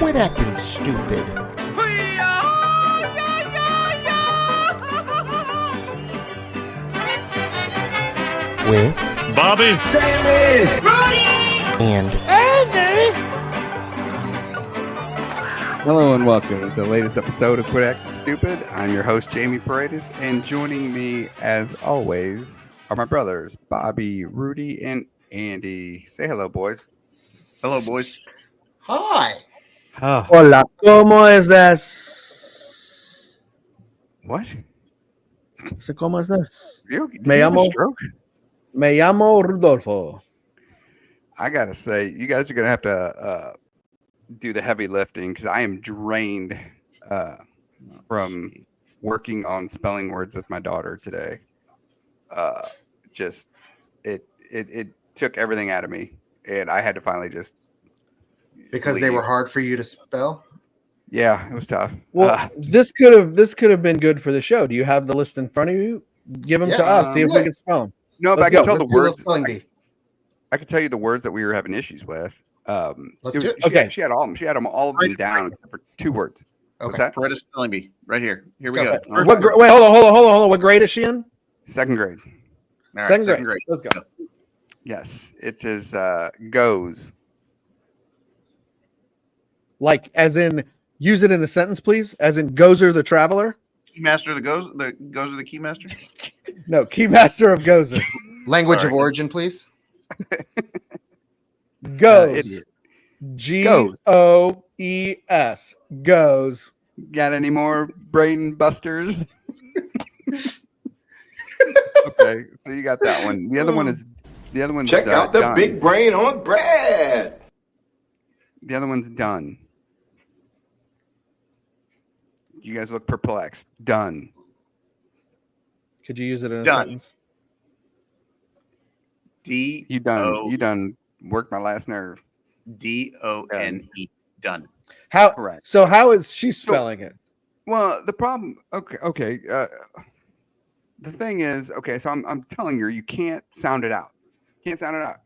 Quit acting stupid. With Bobby, Sammy, and Andy. Hello and welcome to the latest episode of Quit Acting Stupid. I'm your host, Jamie Paredes, and joining me, as always, are my brothers, Bobby, Rudy, and Andy. Say hello, boys. hello, boys. Hi. Oh, Hola, ¿cómo estás? what? So, ¿cómo estás? Did Me you have a llamo- stroke? Me llamo Rodolfo. I gotta say, you guys are gonna have to do the heavy lifting because I am drained from working on spelling words with my daughter today. Just it took everything out of me, and I had to finally just Because they leave. were hard for you to spell. Yeah, it was tough. Well, this could have been good for the show. Do you have the list in front of you? Give them Yeah, to us. See if do we it. can spell them. No, but Let's I can go. tell Let's the do a little words. spelling bee. I can tell you the words that we were having issues with. Let's it was, do it. Okay. She had all of them. She had them all of them down except for two words. What's Okay. that? Paredes Spelling Bee, right here. Here we Let's go. go. First What? word. Wait, hold on. What grade is she in? Second grade. All right, second grade. Let's go. Yes, it is goes. Like, as in, use it in a sentence, please. As in, Gozer the Traveler. Keymaster that goes. The goes of the Keymaster. No, Keymaster of Gozer. Language Sorry. of origin, please. Goes. Idiot. Goes. Goes. Got any more brain busters? Okay, so you got that one. The other one is Check out the done. big brain on bread. The other one's done. You guys look perplexed. Done. Could you use it in a Done. sentence? D You done. O You done worked my last nerve. D-O-N-E. Done. How? Correct. So how is she spelling it? Well, the problem. Okay. The thing is, okay. So I'm telling her you can't sound it out. Can't sound it out.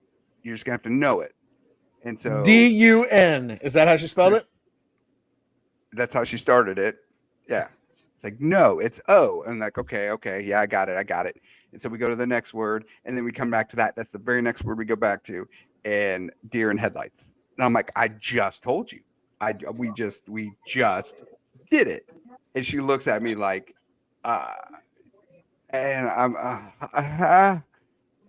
You're just gonna have to know it. And so D-U-N. Is that how she spelled it? that's how she started it. Yeah. It's like, no, it's O. And I'm like, okay. Yeah, I got it. And so we go to the next word, and then we come back to that. That's the very next word we go back to. And deer in headlights. And I'm like, I just told you. We just did it. And she looks at me like, and I'm,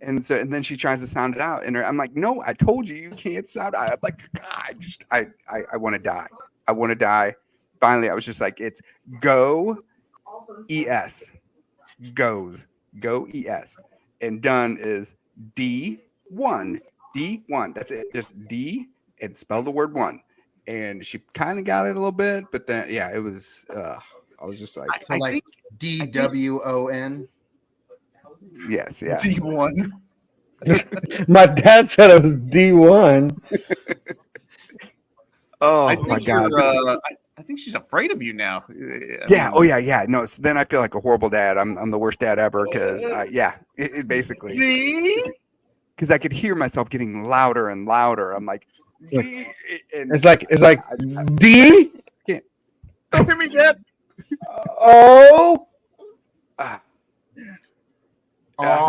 and then she tries to sound it out. And I'm like, no, I told you can't sound it. I'm like, I want to die. I want to die. Finally, I was just like, it's go, ES, goes, go, ES. And done is D1. That's it. Just D and spell the word one. And she kind of got it a little bit, but then, yeah, it was, I was just like, So like D-W-O-N. yes, yeah. D1. My dad said it was D1. Oh, I my think God. I think she's afraid of you now. Yeah. Oh, yeah. No. So then I feel like a horrible dad. I'm the worst dad ever because, it basically. See? Because I could hear myself getting louder and louder. I'm like, Look, and It's like D Don't hear me yet. O. ah,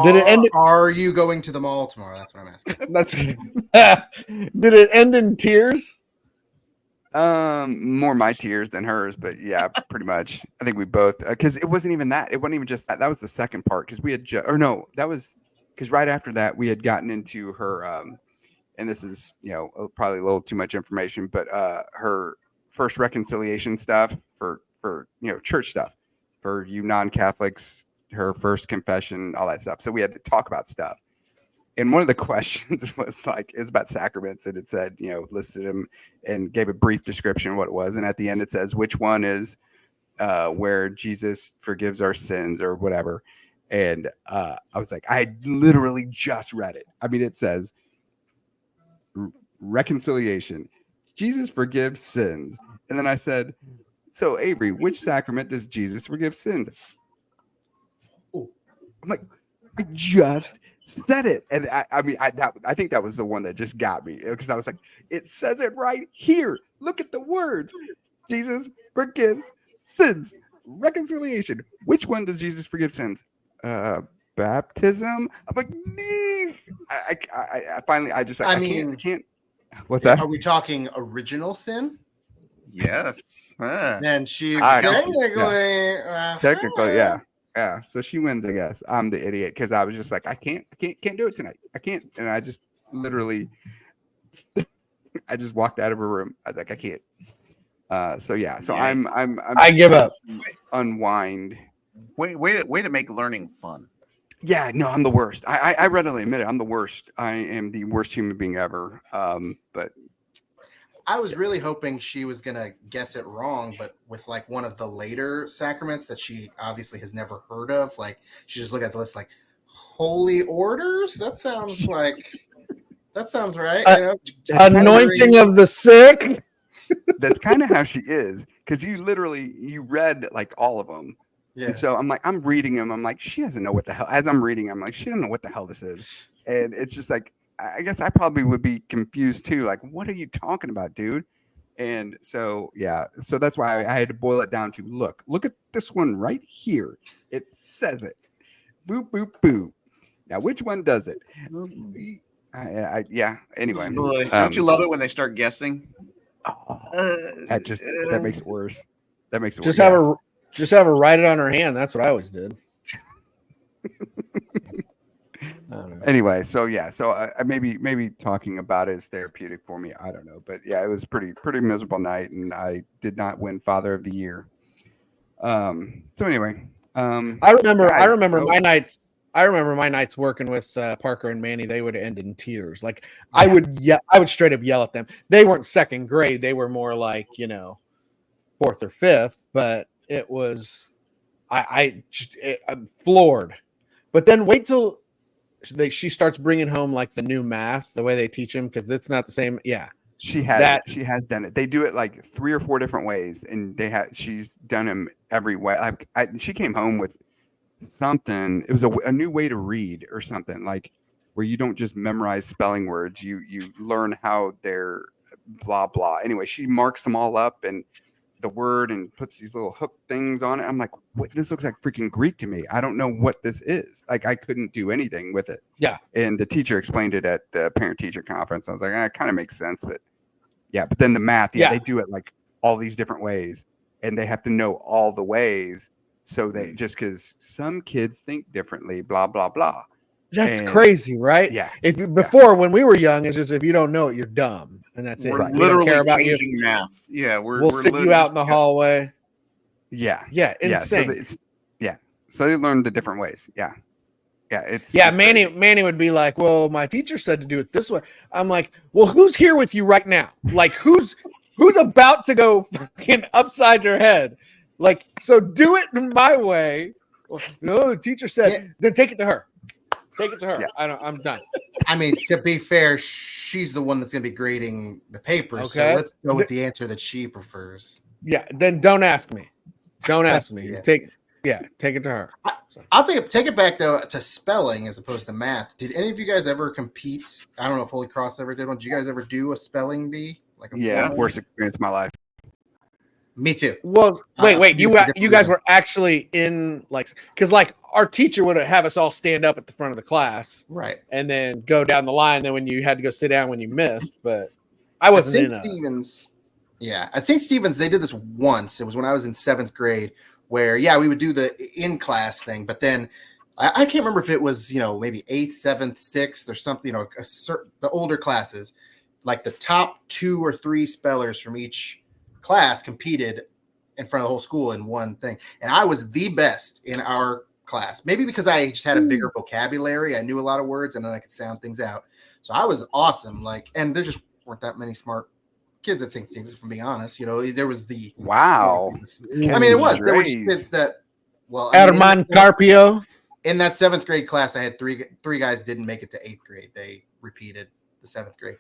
Did it end? Are you going to the mall tomorrow? That's what I'm asking. That's. Did it end in tears? more my tears than hers, but yeah, pretty much. I think we both because it wasn't even that. It wasn't even just that. That was the second part because we had that was because right after that we had gotten into her and this is probably a little too much information, but her first reconciliation stuff for church stuff for you non-Catholics, her first confession, all that stuff. So we had to talk about stuff. And one of the questions was about sacraments, and it said, listed them and gave a brief description of what it was. And at the end, it says, which one is where Jesus forgives our sins or whatever. And I was like, I literally just read it. I mean, it says reconciliation. Jesus forgives sins. And then I said, so Avery, which sacrament does Jesus forgive sins? I'm like, I just said it. And I think that was the one that just got me because I was like, it says it right here. Look at the words. Jesus forgives sins. Reconciliation. Which one does Jesus forgive sins? Baptism. I'm like, "Nee." I finally, I can't. What's that? Are we talking original sin? Yes. Then she's Ah, technically, yeah. Yeah. So she wins, I guess. I'm the idiot because I was just like, I can't do it tonight. I can't. And I just literally I just walked out of her room. I was like, I can't. So yeah. So Yikes. I give up. Unwind. Way to make learning fun. Yeah, no, I'm the worst. I readily admit it. I'm the worst. I am the worst human being ever. But I was really hoping she was gonna guess it wrong, but with like one of the later sacraments that she obviously has never heard of, like she just looked at the list like holy orders. That sounds right. Anointing of the sick. that's kind of how she is because you read like all of them. Yeah. And so I'm like, I'm reading them. I'm like, she doesn't know what the hell. As I'm reading, I'm like, she doesn't know what the hell this is. And it's just like, I guess I probably would be confused too. Like, what are you talking about, dude? And so, yeah. So that's why I had to boil it down to look at this one right here. It says it. Boop, boop, boop. Now, which one does it? Yeah. Anyway. Boy, don't you love it when they start guessing? That makes it worse. That makes it Just worse. have her write it on her hand. That's what I always did. I don't know. Anyway, so yeah, so I maybe talking about it is therapeutic for me. I don't know, but yeah, it was pretty miserable night, and I did not win Father of the Year. So anyway, I remember so- my nights. I remember my nights working with Parker and Manny. They would end in tears. Like I would straight up yell at them. They weren't second grade. They were more like fourth or fifth. But it was I'm floored. But then wait till she starts bringing home like the new math, the way they teach them, because it's not the same. Yeah, she has done it. They do it like 3 or 4 different ways, and she's done them every way. She came home with something. It was a new way to read or something, like where you don't just memorize spelling words. You learn how they're blah blah. Anyway, she marks them all up and the word and puts these little hook things on it. I'm like, what? This looks like freaking Greek to me. I don't know what this is. Like, I couldn't do anything with it. Yeah. And the teacher explained it at the parent teacher conference. I was like, it kind of makes sense, but yeah. But then the math, they do it like all these different ways, and they have to know all the ways. So they just because some kids think differently, blah blah blah. That's crazy, right? Yeah. When we were young, it's just if you don't know it, you're dumb, and that's it. We're We don't literally care about changing you. math. Yeah, We'll sit you out in the hallway. Yeah. Yeah. Insane. So they learned the different ways. Yeah. Yeah. It's Manny would be like, well, my teacher said to do it this way. I'm like, well, who's here with you right now? Like, who's about to go fucking upside your head? Like, so do it my way. Well, no, the teacher said, then take it to her. Take it to her. Yeah. I'm done. I mean, to be fair, she's the one that's going to be grading the papers. Okay. So let's go with the answer that she prefers. Yeah. Then don't ask me. Don't ask me. Take it to her. I'll take it back though to spelling as opposed to math. Did any of you guys ever compete? I don't know if Holy Cross ever did one. Did you guys ever do a spelling bee? Worst experience of my life. Me too. Well, wait. You guys were actually in because our teacher would have us all stand up at the front of the class, right, and then go down the line. Then when you had to go sit down when you missed, but I wasn't in Stephen's. Yeah, at St. Stephen's they did this once. It was when I was in 7th grade, where we would do the in class thing, but then I can't remember if it was maybe 8th, 7th, 6th or something. The older classes, like the top 2 or 3 spellers from each class competed in front of the whole school in one thing, and I was the best in our class. Maybe because I just had a bigger vocabulary, I knew a lot of words, and then I could sound things out. So I was awesome. And there just weren't that many smart kids at St. Stephen's, if I'm being honest. There was the wow. I mean, it was there were kids that Herman Carpio. In that 7th grade class, I had three guys didn't make it to 8th grade. They repeated the 7th grade.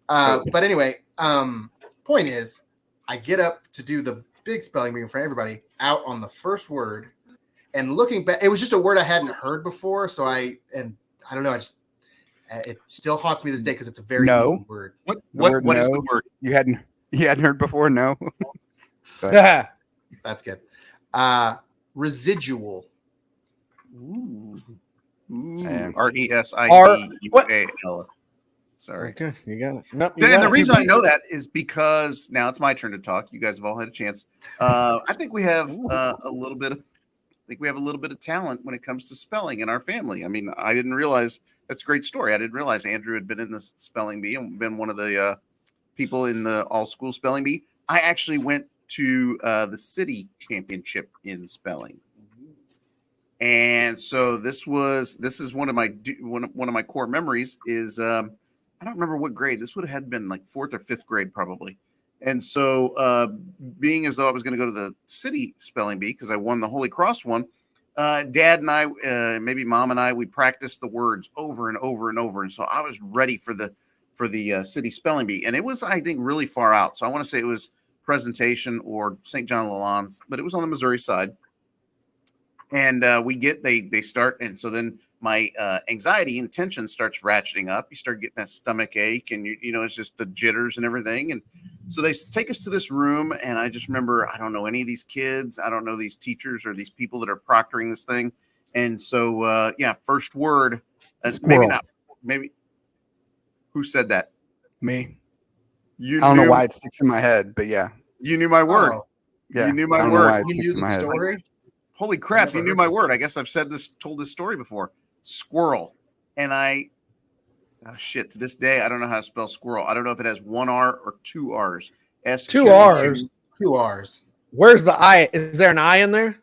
But anyway, point is, I get up to do the big spelling bee in front of everybody out on the first word, And looking back, it was just a word I hadn't heard before. So I don't know. It still haunts me this day because it's a very No. easy word. What word is no. the word? You hadn't heard before? No. But That's good. Residual. Ooh. Man. RESIDUAL. Sorry. Okay, you got it. Nope, you And got the it. reason I know that is because now it's my turn to talk. You guys have all had a chance. I think we have a little bit of talent when it comes to spelling in our family. I mean, I didn't realize that's a great story. I didn't realize Andrew had been in the spelling bee and been one of the people in the all school spelling bee. I actually went to the city championship in spelling. And so this is one of my core memories is I don't remember what grade. This would have been like 4th or 5th grade probably. And so being as though I was going to go to the city spelling bee because I won the Holy Cross one, Dad and I, maybe Mom and I, we practiced the words over and over and over. And so I was ready for the city spelling bee. And it was, I think, really far out. So I want to say it was Presentation or St. John Lalonde, but it was on the Missouri side. And they start. And so then my anxiety and tension starts ratcheting up. You start getting that stomach ache and it's just the jitters and everything. And so they take us to this room. And I just remember, I don't know any of these kids. I don't know these teachers or these people that are proctoring this thing. And so, first word, maybe who said that? Me. You I don't know knew- why it sticks in my head, but yeah. You knew my word. Oh, Yeah. You knew my I don't know word. why it you sticks knew in my the head. story? Holy crap, never you knew heard my that. word. I guess I've told this story before. Squirrel. And to this day, I don't know how to spell squirrel. I don't know if it has 1 R or 2 R's. Two R's. 2 R's. Where's the I? Is there an I in there?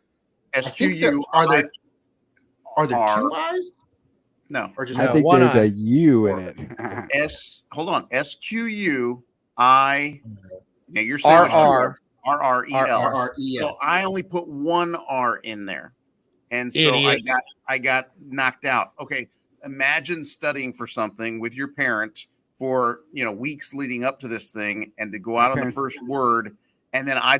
I think there are there 2 I's? No. Or just I No, think one there's eye. a U in it. Hold on. SQUI. Now you're saying there's 2 RR. RREL. R-R-E-L. So I only put 1 R in there. And so Idiot. I got knocked out. Okay. Imagine studying for something with your parent for weeks leading up to this thing and to go out on the first word. And then I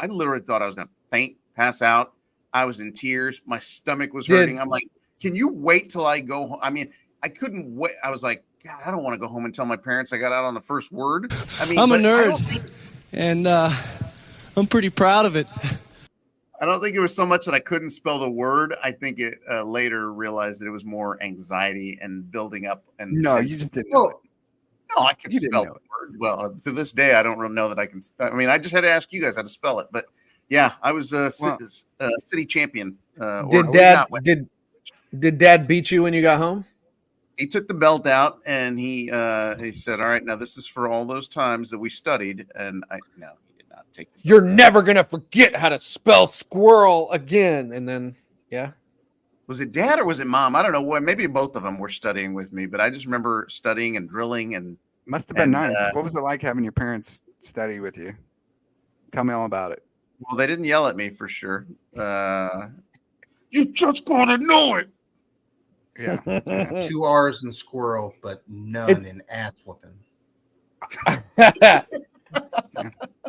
literally thought I was gonna faint, pass out. I was in tears, my stomach was hurting. I'm like, can you wait till I go home? I mean, I couldn't wait. I was like, God, I don't want to go home and tell my parents I got out on the first word. I mean, I'm a nerd, and I'm pretty proud of it. I don't think it was so much that I couldn't spell the word. I think it later realized that it was more anxiety and building up. And No, you just didn't know it. No, I could You didn't spell know the word. Well, to this day, I don't really know that I can. I mean, I just had to ask you guys how to spell it. But yeah, I was a city champion. Did Dad beat you when you got home? He took the belt out and he said, "All right, now this is for all those times that we studied." And he did not take. You're never gonna forget how to spell squirrel again. And then, yeah. Was it Dad or was it Mom? I don't know. Well, maybe both of them were studying with me, but I just remember studying and drilling and. Must have been nice. What was it like having your parents study with you? Tell me all about it. Well, they didn't yell at me for sure. You just gotta know it. Yeah. 2 R's in squirrel, but none in ass whooping.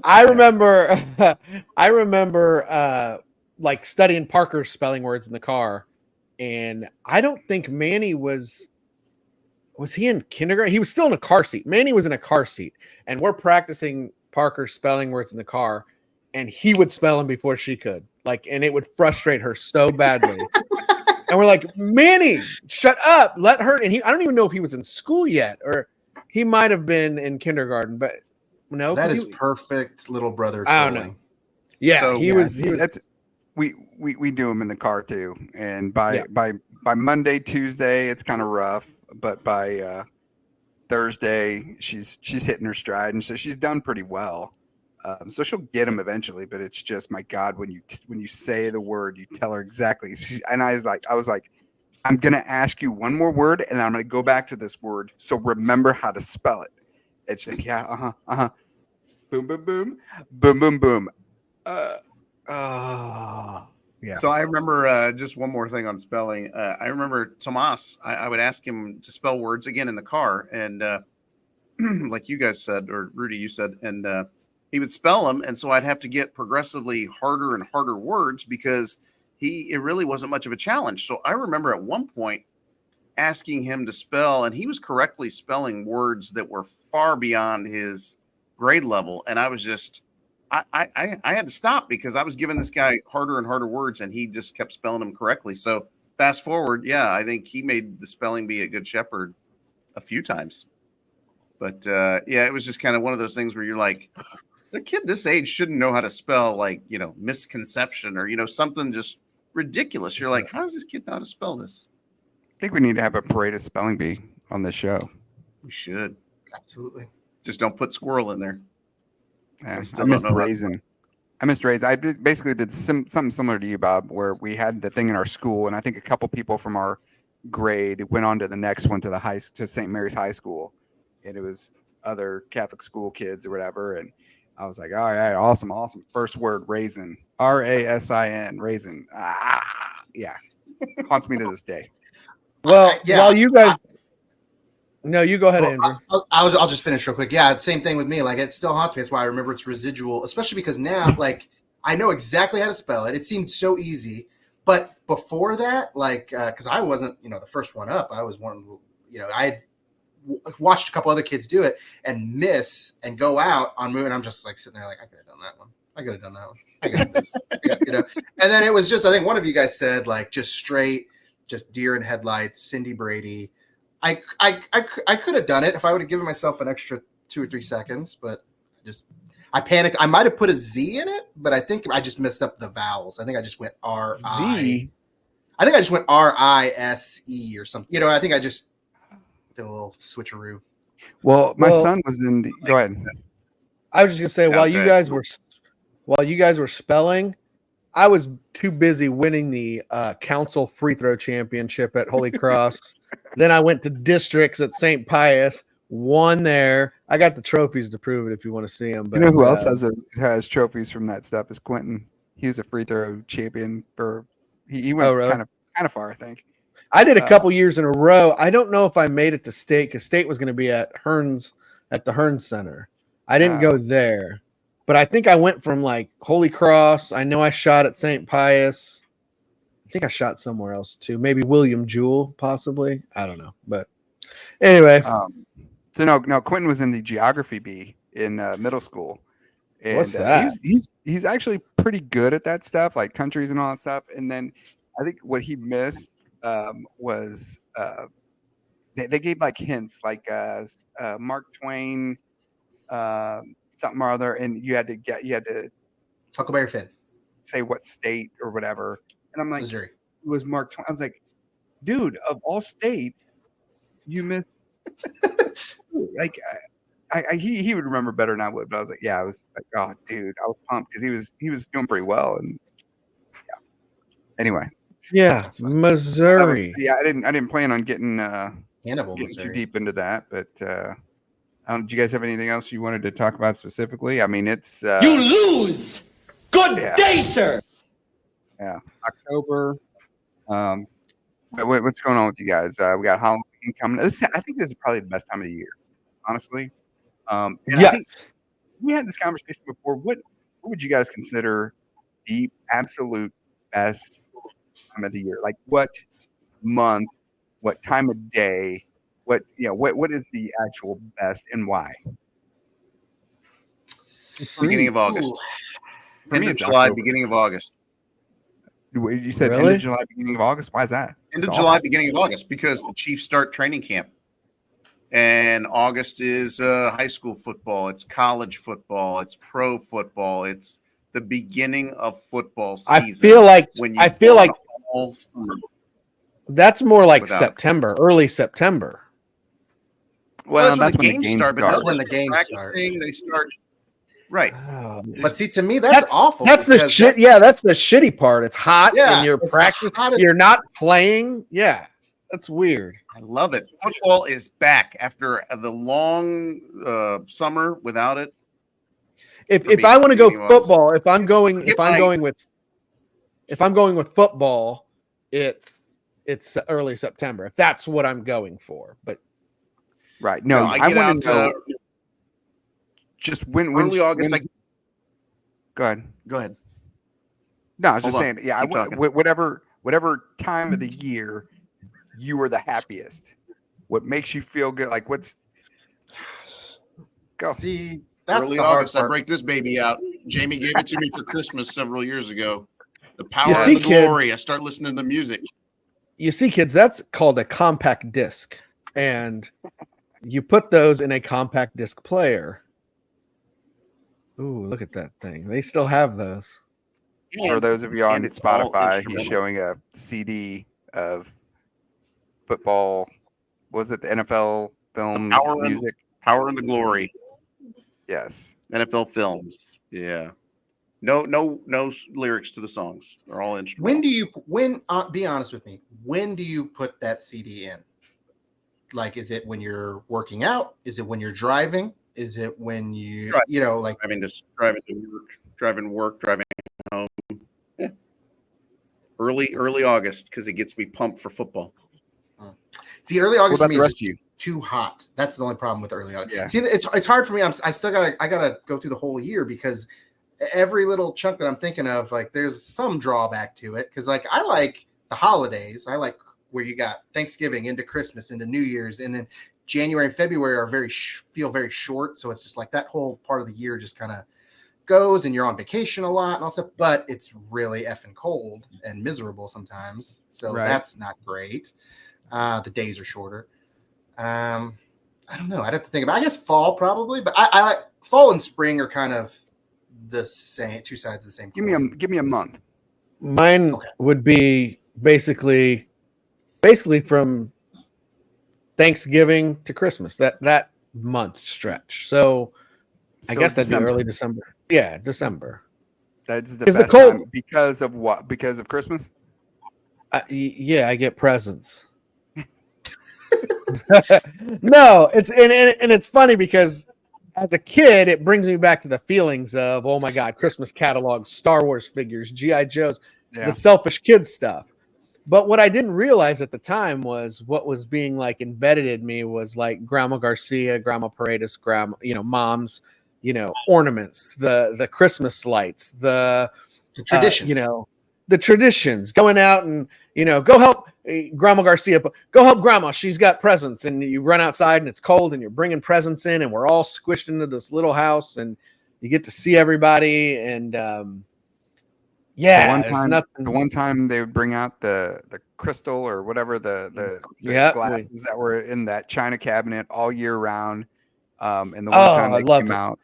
I remember like studying Parker's spelling words in the car, and I don't think Manny was he in kindergarten? He was still in a car seat. Manny was in a car seat, and we're practicing Parker's spelling words in the car, and he would spell them before she could. And it would frustrate her so badly. And we're like, Manny, shut up, let her. And I don't even know if he was in school yet, or he might have been in kindergarten, but no, that is perfect little brother I don't trolling. know. Yeah, So, he was. We do them in the car too, and by Monday, Tuesday, it's kind of rough, but by Thursday, she's hitting her stride, and so she's done pretty well. So she'll get him eventually, but it's just, my God, when you say the word, you tell her exactly. And I was like, I'm gonna ask you one more word, and I'm gonna go back to this word. So remember how to spell it. It's like, yeah, boom, boom, boom, boom, boom, boom. Yeah. So I remember just one more thing on spelling. I remember Tomas. I would ask him to spell words again in the car, and like you guys said, or Rudy, you said, and he would spell them, and so I'd have to get progressively harder and harder words because it really wasn't much of a challenge. So I remember at one point asking him to spell, and he was correctly spelling words that were far beyond his grade level. And I was just, I had to stop because I was giving this guy harder and harder words, and he just kept spelling them correctly. So fast forward, yeah, I think he made the spelling bee at Good Shepherd a few times. But yeah, it was just kind of one of those things where you're like, the kid this age shouldn't know how to spell, like, misconception or, something just ridiculous. You're like, how does this kid know how to spell this? I think we need to have a Paredes Spelling Bee on this show. We should. Absolutely. Just don't put squirrel in there. Yeah, still I don't missed know how- raisin. I missed raisin. I basically did something similar to you, Bob, where we had the thing in our school, and I think a couple people from our grade went on to the next one to St. Mary's High School, and it was other Catholic school kids or whatever. And I was like, all right, awesome. First word, raisin, RASIN, raisin. Yeah, haunts me to this day. Well, yeah. while you guys, no, you go ahead, Andrew. I'll just finish real quick. Yeah, same thing with me. Like, it still haunts me. That's why I remember it's residual, especially because now, like, I know exactly how to spell it. It seemed so easy. But before that, like, because I wasn't, the first one up. I was one, I had watched a couple other kids do it and miss and go out on move. And I'm just like sitting there like, I could have done that one. I could have done that one. I got this. And then it was just, I think one of you guys said, like, just straight, just deer in headlights, Cindy Brady. I could have done it if I would have given myself an extra 2 or 3 seconds, but I panicked. I might have put a Z in it, but I think I just messed up the vowels. I think I just went R-I. Z? I think I just went R-I-S-E or something. I think I just did a little switcheroo. Well, my son was in the. Go ahead. I was just gonna say, while you guys were spelling, I was too busy winning the council free throw championship at Holy Cross. Then I went to districts at St. Pius, won there. I got the trophies to prove it if you want to see them. But, You know who else has trophies from that stuff is Quentin. He was a free throw champion for. He went really? kind of far, I think. I did a couple years in a row. I don't know if I made it to state because state was going to be at the Hearns Center. I didn't go there, but I think I went from like Holy Cross. I know I shot at St. Pius. I think I shot somewhere else too. Maybe William Jewell, possibly. I don't know, but anyway. So no, Quentin was in the geography bee in middle school. And, what's that? He's actually pretty good at that stuff, like countries and all that stuff. And then I think what he missed was they gave like hints, like Mark Twain, something or other, and you had to Huckleberry Finn, say what state or whatever. And I'm like, Missouri. It was Mark Twain. I was like, dude, of all states, you missed. Like, he would remember better than I would. But I was like, yeah, I was like, oh, dude, I was pumped because he was doing pretty well. And yeah. Anyway. Yeah, Missouri. I didn't plan on getting Missouri. too deep into that, but do you guys have anything else you wanted to talk about specifically? I mean, it's you lose. Good day, sir. Yeah, October. What's going on with you guys? We got Halloween coming. I think this is probably the best time of the year, honestly. Yes. I think we had this conversation before. What would you guys consider the absolute best time of the year? Like, what month, what time of day, what is the actual best and why? Beginning of August. End of July, October. Beginning of August. You said Really? end of July, beginning of August. Why is that? End of July, beginning of August, because the Chiefs start training camp. And August is high school football. It's college football. It's pro football. It's the beginning of football season. I feel like all summer. That's more like September, early September. Well, that's when when the games start. But That's when the games start. They start. Right. Oh, But see, to me, that's awful. That's the shit. Yeah, that's the shitty part. It's hot and you're it's practicing. You're not playing. Yeah, that's weird. I love it. Football is back after the long summer without it. If I want to go football, if I'm going with football, it's early September. If that's what I'm going for, but right. No, I want to know. Just when early August. Go ahead. Go ahead. No, I was Hold just on. saying. Yeah, Keep talking. whatever time of the year you are the happiest. What makes you feel good? Like what's go? See, that's Early the hard August, I part. break this baby out. Jamie gave it to me for Christmas several years ago. The power You of see, the kid- glory. I start listening to music. You see, kids, that's called a compact disc, and you put those in a compact disc player. Ooh, look at that thing. They still have those. For those of you on and it's all Spotify, he's instrumental. showing a CD of football. Was it the NFL films music? Power and the glory. Yes. NFL films. Yeah. No lyrics to the songs. They're all instrumental. Be honest with me, when do you put that CD in? Like, is it when you're working out? Is it when you're driving? Is it when you like just driving to work, driving home. Yeah. Early August, because it gets me pumped for football. See, early August What for about me the is rest of you? too hot. That's the only problem with early August. Yeah. See, it's hard for me. I gotta go through the whole year because every little chunk that I'm thinking of, like, there's some drawback to it. Because like I like the holidays. I like where you got Thanksgiving into Christmas into New Year's, and then January and February are feel very short. So it's just like that whole part of the year just kind of goes, and you're on vacation a lot and all stuff. But it's really effing cold and miserable sometimes. So that's not great. The days are shorter. I don't know. I'd have to think about. I guess fall probably, but I like fall and spring are kind of the same, two sides of the same coin. Give me a month. Mine would be basically from Thanksgiving to Christmas. That month stretch. So I guess that'd be early December. Yeah, December. That's the Is best the cold time because of what? Because of Christmas? Yeah, I get presents. No, it's and it's funny because as a kid, it brings me back to the feelings of, oh my God, Christmas catalogs, Star Wars figures, G.I. Joes, the selfish kid stuff. But what I didn't realize at the time was what was being like embedded in me was like Grandma Garcia, Grandma Paredes, Mom's, ornaments, the Christmas lights, the traditions, the traditions, going out and, go help Grandma Garcia, go help Grandma. She's got presents, and you run outside and it's cold and you're bringing presents in, and we're all squished into this little house, and you get to see everybody. And the one time they would bring out the crystal or whatever the glasses that were in that china cabinet all year round. And the one time they came out.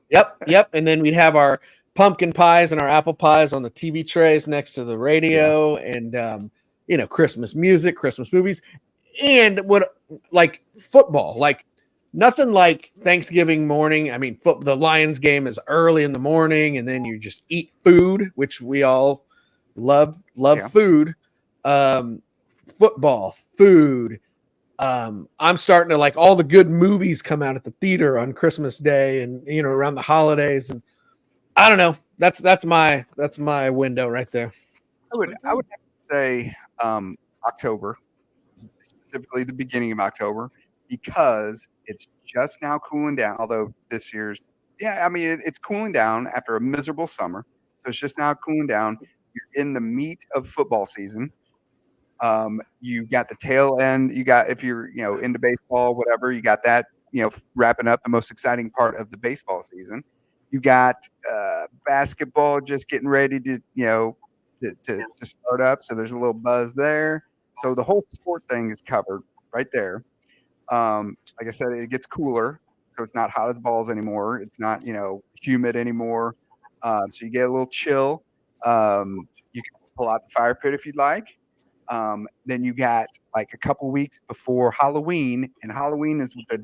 Yep. And then we'd have our pumpkin pies and our apple pies on the TV trays next to the radio, and Christmas music, Christmas movies, and what, like, football, like nothing like Thanksgiving morning. I mean, the Lions game is early in the morning, and then you just eat food, which we all love food. Football, food. I'm starting to like all the good movies come out at the theater on Christmas Day, and around the holidays, and I don't know. That's my window right there. I would have to say October, specifically the beginning of October, because it's just now cooling down. Although this year's, it's cooling down after a miserable summer, so it's just now cooling down. You're in the meat of football season. You got the tail end. You got, if you're into baseball, whatever, you got that wrapping up the most exciting part of the baseball season. You got basketball just getting ready to to start up, so there's a little buzz there. So the whole sport thing is covered right there. Like I said, it gets cooler, so it's not hot as balls anymore. It's not humid anymore. So you get a little chill. You can pull out the fire pit if you'd like. Then you got like a couple weeks before Halloween, and Halloween is the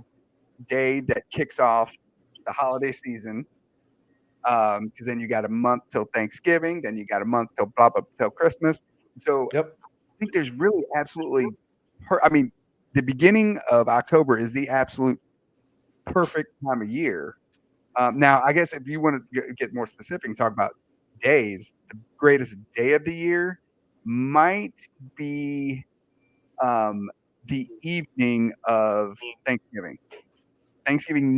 day that kicks off the holiday season. Because then you got a month till Thanksgiving, then you got a month till till Christmas. So I think there's really absolutely, the beginning of October is the absolute perfect time of year. Now, I guess if you want to get more specific and talk about days, the greatest day of the year might be the evening of Thanksgiving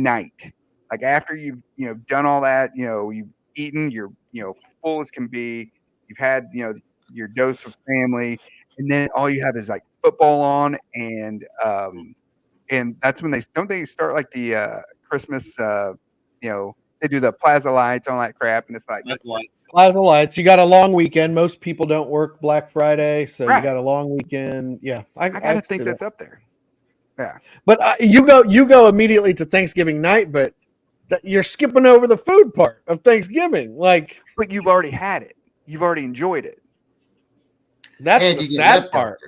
night. Like after you've done all that, you eaten, you're full as can be. You've had your dose of family, and then all you have is like football on, and that's when they start like the Christmas. They do the plaza lights and all that crap, and it's like That's lights. Plaza Lights. You got a long weekend. Most people don't work Black Friday, so you Right. got a long weekend. Yeah, I gotta think see that's that. up there. Yeah, But you go immediately to Thanksgiving night, but you're skipping over the food part of Thanksgiving. Like, but you've already had it. You've already enjoyed it. that's And the you get sad part.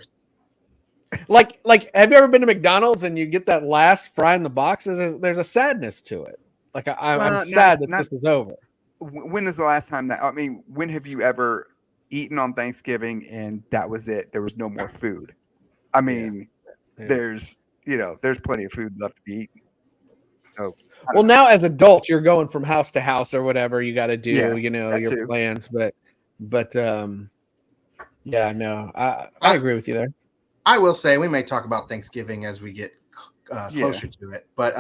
leftovers. Like, have you ever been to McDonald's and you get that last fry in the box? There's a sadness to it. Like, I'm sad that this is over. When is the last time when have you ever eaten on Thanksgiving and that was it? There was no more food. I mean, Yeah. there's plenty of food left to be eaten. So, Well, now as adults, you're going from house to house or whatever you got to do, Yeah, your that too. plans. But yeah, no, I agree with you there. I will say we may talk about Thanksgiving as we get closer to it, but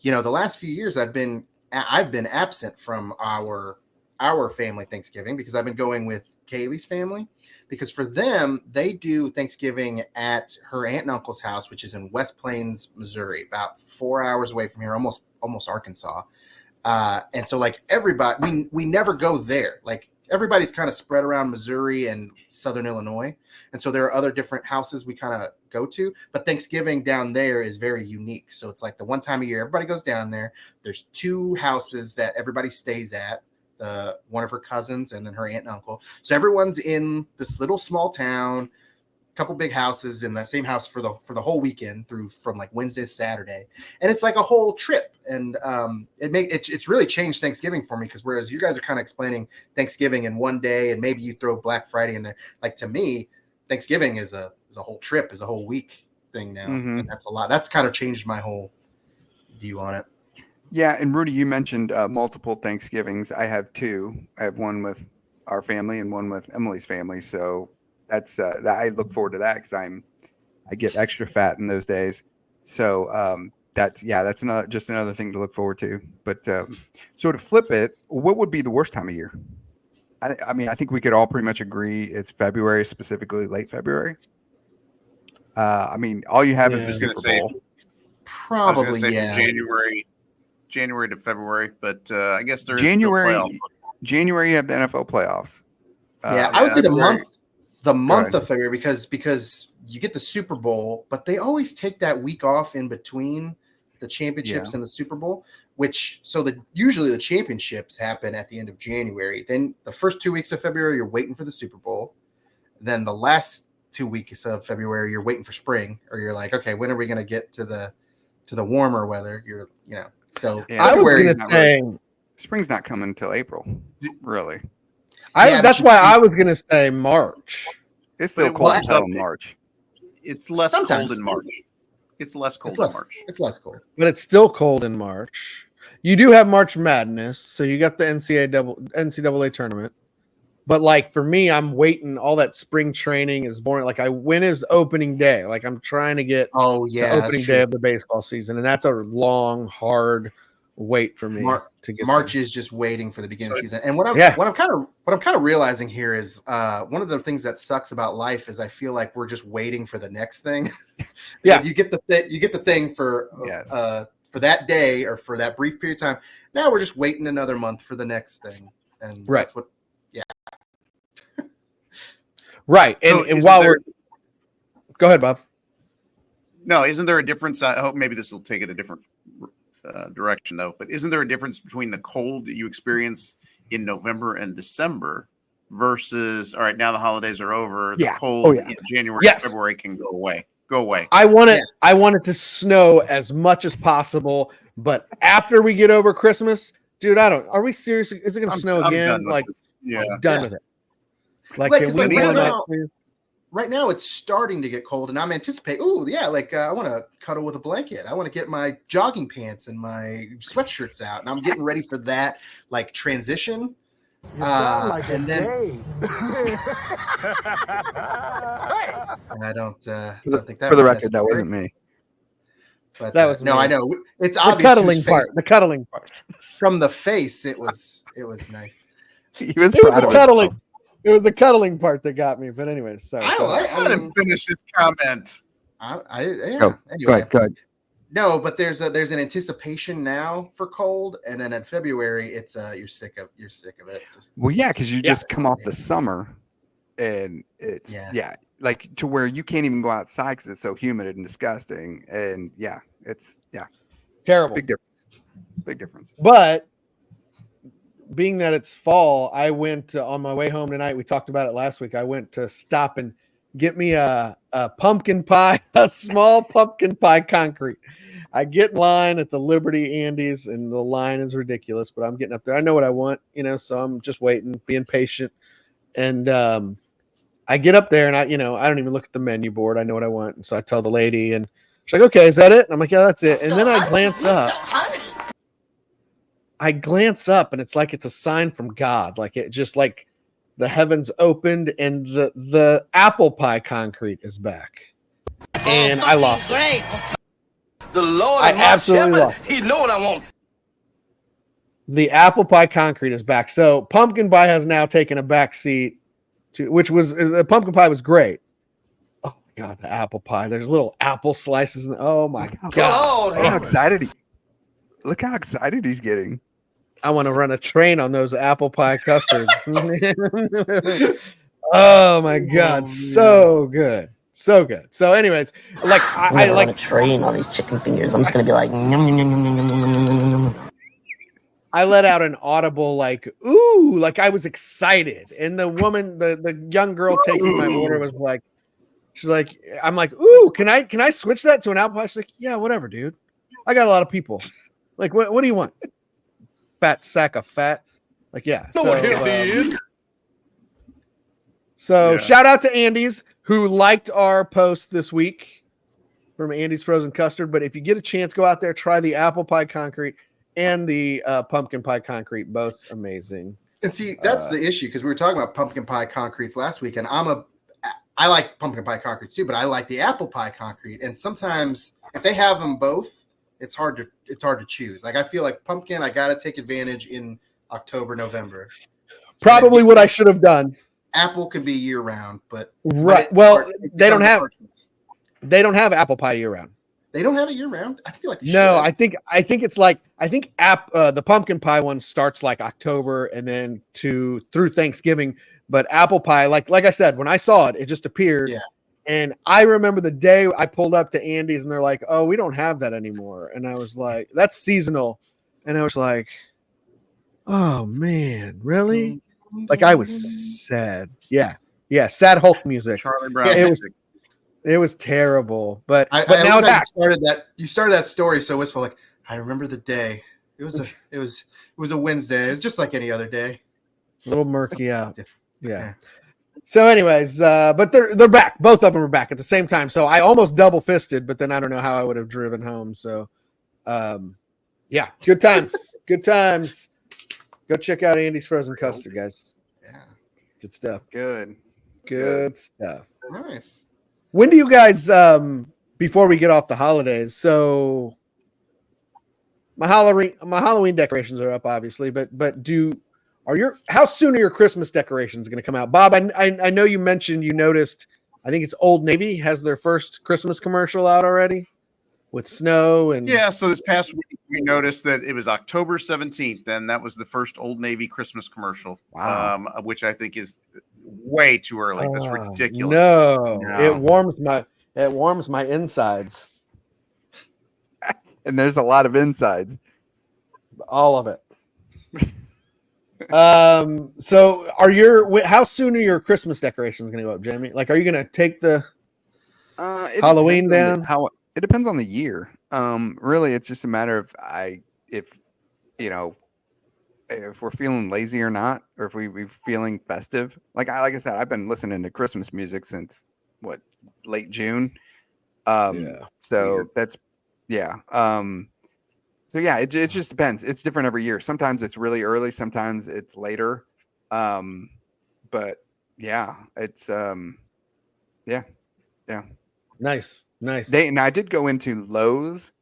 the last few years I've been absent from our family Thanksgiving because I've been going with Kaylee's family, because for them they do Thanksgiving at her aunt and uncle's house, which is in West Plains, Missouri, about 4 hours away from here, almost Arkansas. And so like everybody, we never go there. Like everybody's kind of spread around Missouri and Southern Illinois. And so there are other different houses we kind of go to, but Thanksgiving down there is very unique. So it's like the one time a year, everybody goes down there. There's 2 houses that everybody stays at, one of her cousins and then her aunt and uncle. So everyone's in this little small town, couple big houses in that same house for the whole weekend from like Wednesday to Saturday. And it's like a whole trip. And it's really changed Thanksgiving for me, because whereas you guys are kind of explaining Thanksgiving in one day and maybe you throw Black Friday in there, like to me, Thanksgiving is a whole trip, is a whole week thing now. Mm-hmm. And that's a lot. That's kind of changed my whole view on it. Yeah, and Rudy, you mentioned multiple Thanksgivings. I have 2. I have one with our family and one with Emily's family. So that's I look forward to that because I get extra fat in those days. So that's another thing to look forward to. But so to flip it, what would be the worst time of year? I mean, I think we could all pretty much agree it's February, specifically late February. I mean, all you have is the Super Bowl. Probably, yeah. January to February, but I guess there's January. still playoff. January, you have the NFL playoffs. I would say February, the month of February, because you get the Super Bowl, but they always take that week off in between the championships and the Super Bowl, usually the championships happen at the end of January. Then the first 2 weeks of February, you're waiting for the Super Bowl. Then the last 2 weeks of February, you're waiting for spring, or you're like, okay, when are we going to get to the warmer weather? So I was going to say spring's not coming until April, really. That's why I was going to say March. It's still cold in March. It's less cold in March. It's less cold in March. It's less cold, but it's still cold in March. You do have March Madness, so you got the NCAA tournament. But like for me, I'm waiting. All that spring training is boring. Like when is opening day? Like I'm trying to get the opening day of the baseball season, and that's a long, hard wait for me to get. March is just waiting for the beginning of the season. And what I'm kind of realizing here is one of the things that sucks about life is I feel like we're just waiting for the next thing. Yeah, you get the thing for that day or for that brief period of time. Now we're just waiting another month for the next thing, and that's what. Yeah. Right. And while go ahead, Bob. No, isn't there a difference? I hope maybe this will take it a different direction, though. But isn't there a difference between the cold that you experience in November and December versus, all right, now the holidays are over, the cold in January and February can go away. I want it to snow as much as possible, but after we get over Christmas, dude, are we serious? Is it going to snow again? I'm done with it. Like, can we right now it's starting to get cold, and I'm anticipating. I want to cuddle with a blanket. I want to get my jogging pants and my sweatshirts out, and I'm getting ready for that like transition. You sound like and then I don't think that. For the record, that wasn't me. But That was no, me. I know it's The obvious. cuddling part. The cuddling part. From the face, it was nice. He was It was proud the of cuddling. himself. It was the cuddling part that got me. But anyways, sorry. go ahead. Let him finish his comment. Yeah. Go Anyway, ahead. no, but there's an anticipation now for cold, and then in February, it's you're sick of it. Well, yeah, because you just come off the summer, and it's like to where you can't even go outside because it's so humid and disgusting, and it's Terrible. big difference. But being that it's fall, I went on my way home tonight. We talked about it last week. I went to stop and get me a pumpkin pie, a small pumpkin pie concrete. I get in line at the Liberty Andes, and the line is ridiculous, but I'm getting up there. I know what I want, so I'm just waiting, being patient. And I get up there, and I don't even look at the menu board. I know what I want. And so I tell the lady, and she's like, okay, is that it? And I'm like, yeah, that's it. And then I glance up. And it's like it's a sign from God. Like it just like the heavens opened and the apple pie concrete is back. And I lost it. The Lord I is my absolutely shepherd. lost it. He know what I want. The apple pie concrete is back. So pumpkin pie has now taken a back seat to which was the pumpkin pie was great. Oh my God, the apple pie. There's little apple slices. Oh my God. Lord, Look how excited he's getting. I want to run a train on those apple pie custards. Oh my God. So good. So good. So anyways, like I like on a train, all these chicken fingers. I'm just gonna be like, yum, yum, yum, yum, yum, yum, yum, yum. I let out an audible like ooh, like I was excited. And the woman, the young girl taking my order was like, she's like, I'm like, ooh, can I switch that to an apple pie? She's like, yeah, whatever, dude. I got a lot of people. Like, what do you want? Fat sack of fat. Like, yeah. So shout out to Andy's who liked our post this week from Andy's Frozen Custard. But if you get a chance, go out there, try the apple pie concrete and the pumpkin pie concrete. Both amazing. And see, that's the issue because we were talking about pumpkin pie concretes last week, and I like pumpkin pie concretes too, but I like the apple pie concrete. And sometimes if they have them both, it's hard to choose. Like I feel like pumpkin, I gotta take advantage in October, November. Probably what I should have done. Apple can be year round, but well, they don't have apple pie year round. They don't have it year round. I feel like I think it's like the pumpkin pie one starts like October and then through Thanksgiving. But apple pie, like I said, when I saw it, it just appeared. Yeah. And I remember the day I pulled up to Andy's and they're like, "Oh, we don't have that anymore." And I was like, "That's seasonal." And I was like, "Oh man, really?" Like I was sad. Yeah. Sad Hulk music. Charlie Brown. It was terrible. But I now it's back. You started that story so wistful. Like I remember the day. It was a Wednesday. It was just like any other day. A little murky out. Yeah. So, anyways, but they're back. Both of them are back at the same time. So I almost double fisted, but then I don't know how I would have driven home. So, good times. Good times. Go check out Andy's Frozen Custard, guys. Yeah. Good stuff. Good Stuff. Nice. When do you guys, before we get off the holidays, so my Halloween decorations are up, obviously, but how soon are your Christmas decorations going to come out? Bob, I know you mentioned you noticed, I think it's Old Navy has their first Christmas commercial out already with snow and so this past week we noticed that it was October 17th, and that was the first Old Navy Christmas commercial. Wow. Which I think is way too early. That's ridiculous. No, it warms my insides. And there's a lot of insides. All of it. So how soon are your Christmas decorations going to go up, Jamie? Like, are you going to take the Halloween down? It depends on the year. Really, it's just a matter of if we're feeling lazy or not, or if we're feeling festive. Like I said, I've been listening to Christmas music since late June. So weird. That's So it just depends. It's different every year. Sometimes it's really early, sometimes it's later. But it's Nice. I did go into Lowe's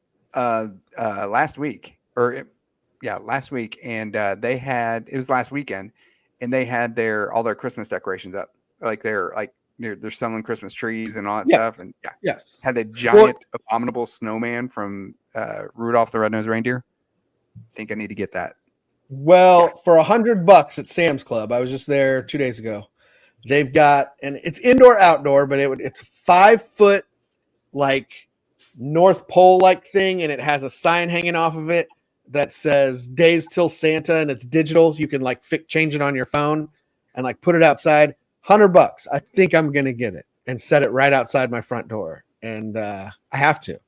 last week, last week, and it was last weekend, and they had all their Christmas decorations up, like they're selling Christmas trees and all that stuff, and had a giant abominable snowman from Rudolph the Red-Nosed Reindeer. I think I need to get that. Well, for $100 at Sam's Club, I was just there 2 days ago. They've got, and it's indoor outdoor, but it's a 5-foot like North Pole like thing, and it has a sign hanging off of it that says "Days Till Santa," and it's digital. You can like change it on your phone and like put it outside. $100. I think I'm gonna get it and set it right outside my front door, and I have to.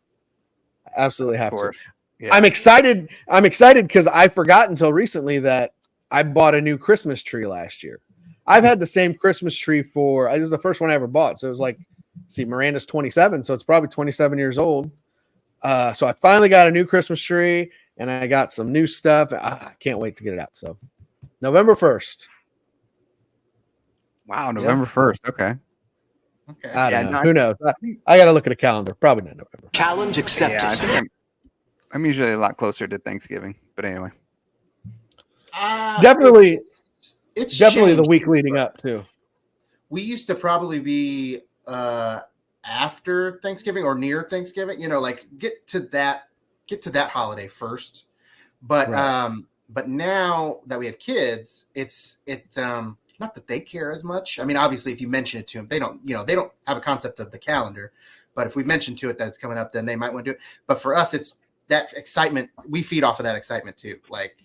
I absolutely have to. Yeah. I'm excited. I'm excited because I forgot until recently that I bought a new Christmas tree last year. I've had the same Christmas tree this is the first one I ever bought. So it was like, see, Miranda's 27, so it's probably 27 years old. So I finally got a new Christmas tree, and I got some new stuff. I can't wait to get it out. So November 1st. Wow, November 1st. Okay. I don't know. Who knows? I got to look at a calendar. Probably not November. Challenge accepted. Yeah, I think I'm usually a lot closer to Thanksgiving, but anyway. Definitely. It's definitely the week leading up too. We used to probably be after Thanksgiving or near Thanksgiving, like get to that holiday first. But but now that we have kids, it's not that they care as much. I mean, obviously if you mention it to them, they don't have a concept of the calendar, but if we mention to it that it's coming up, then they might want to do it. But for us, it's that excitement. We feed off of that excitement too. Like,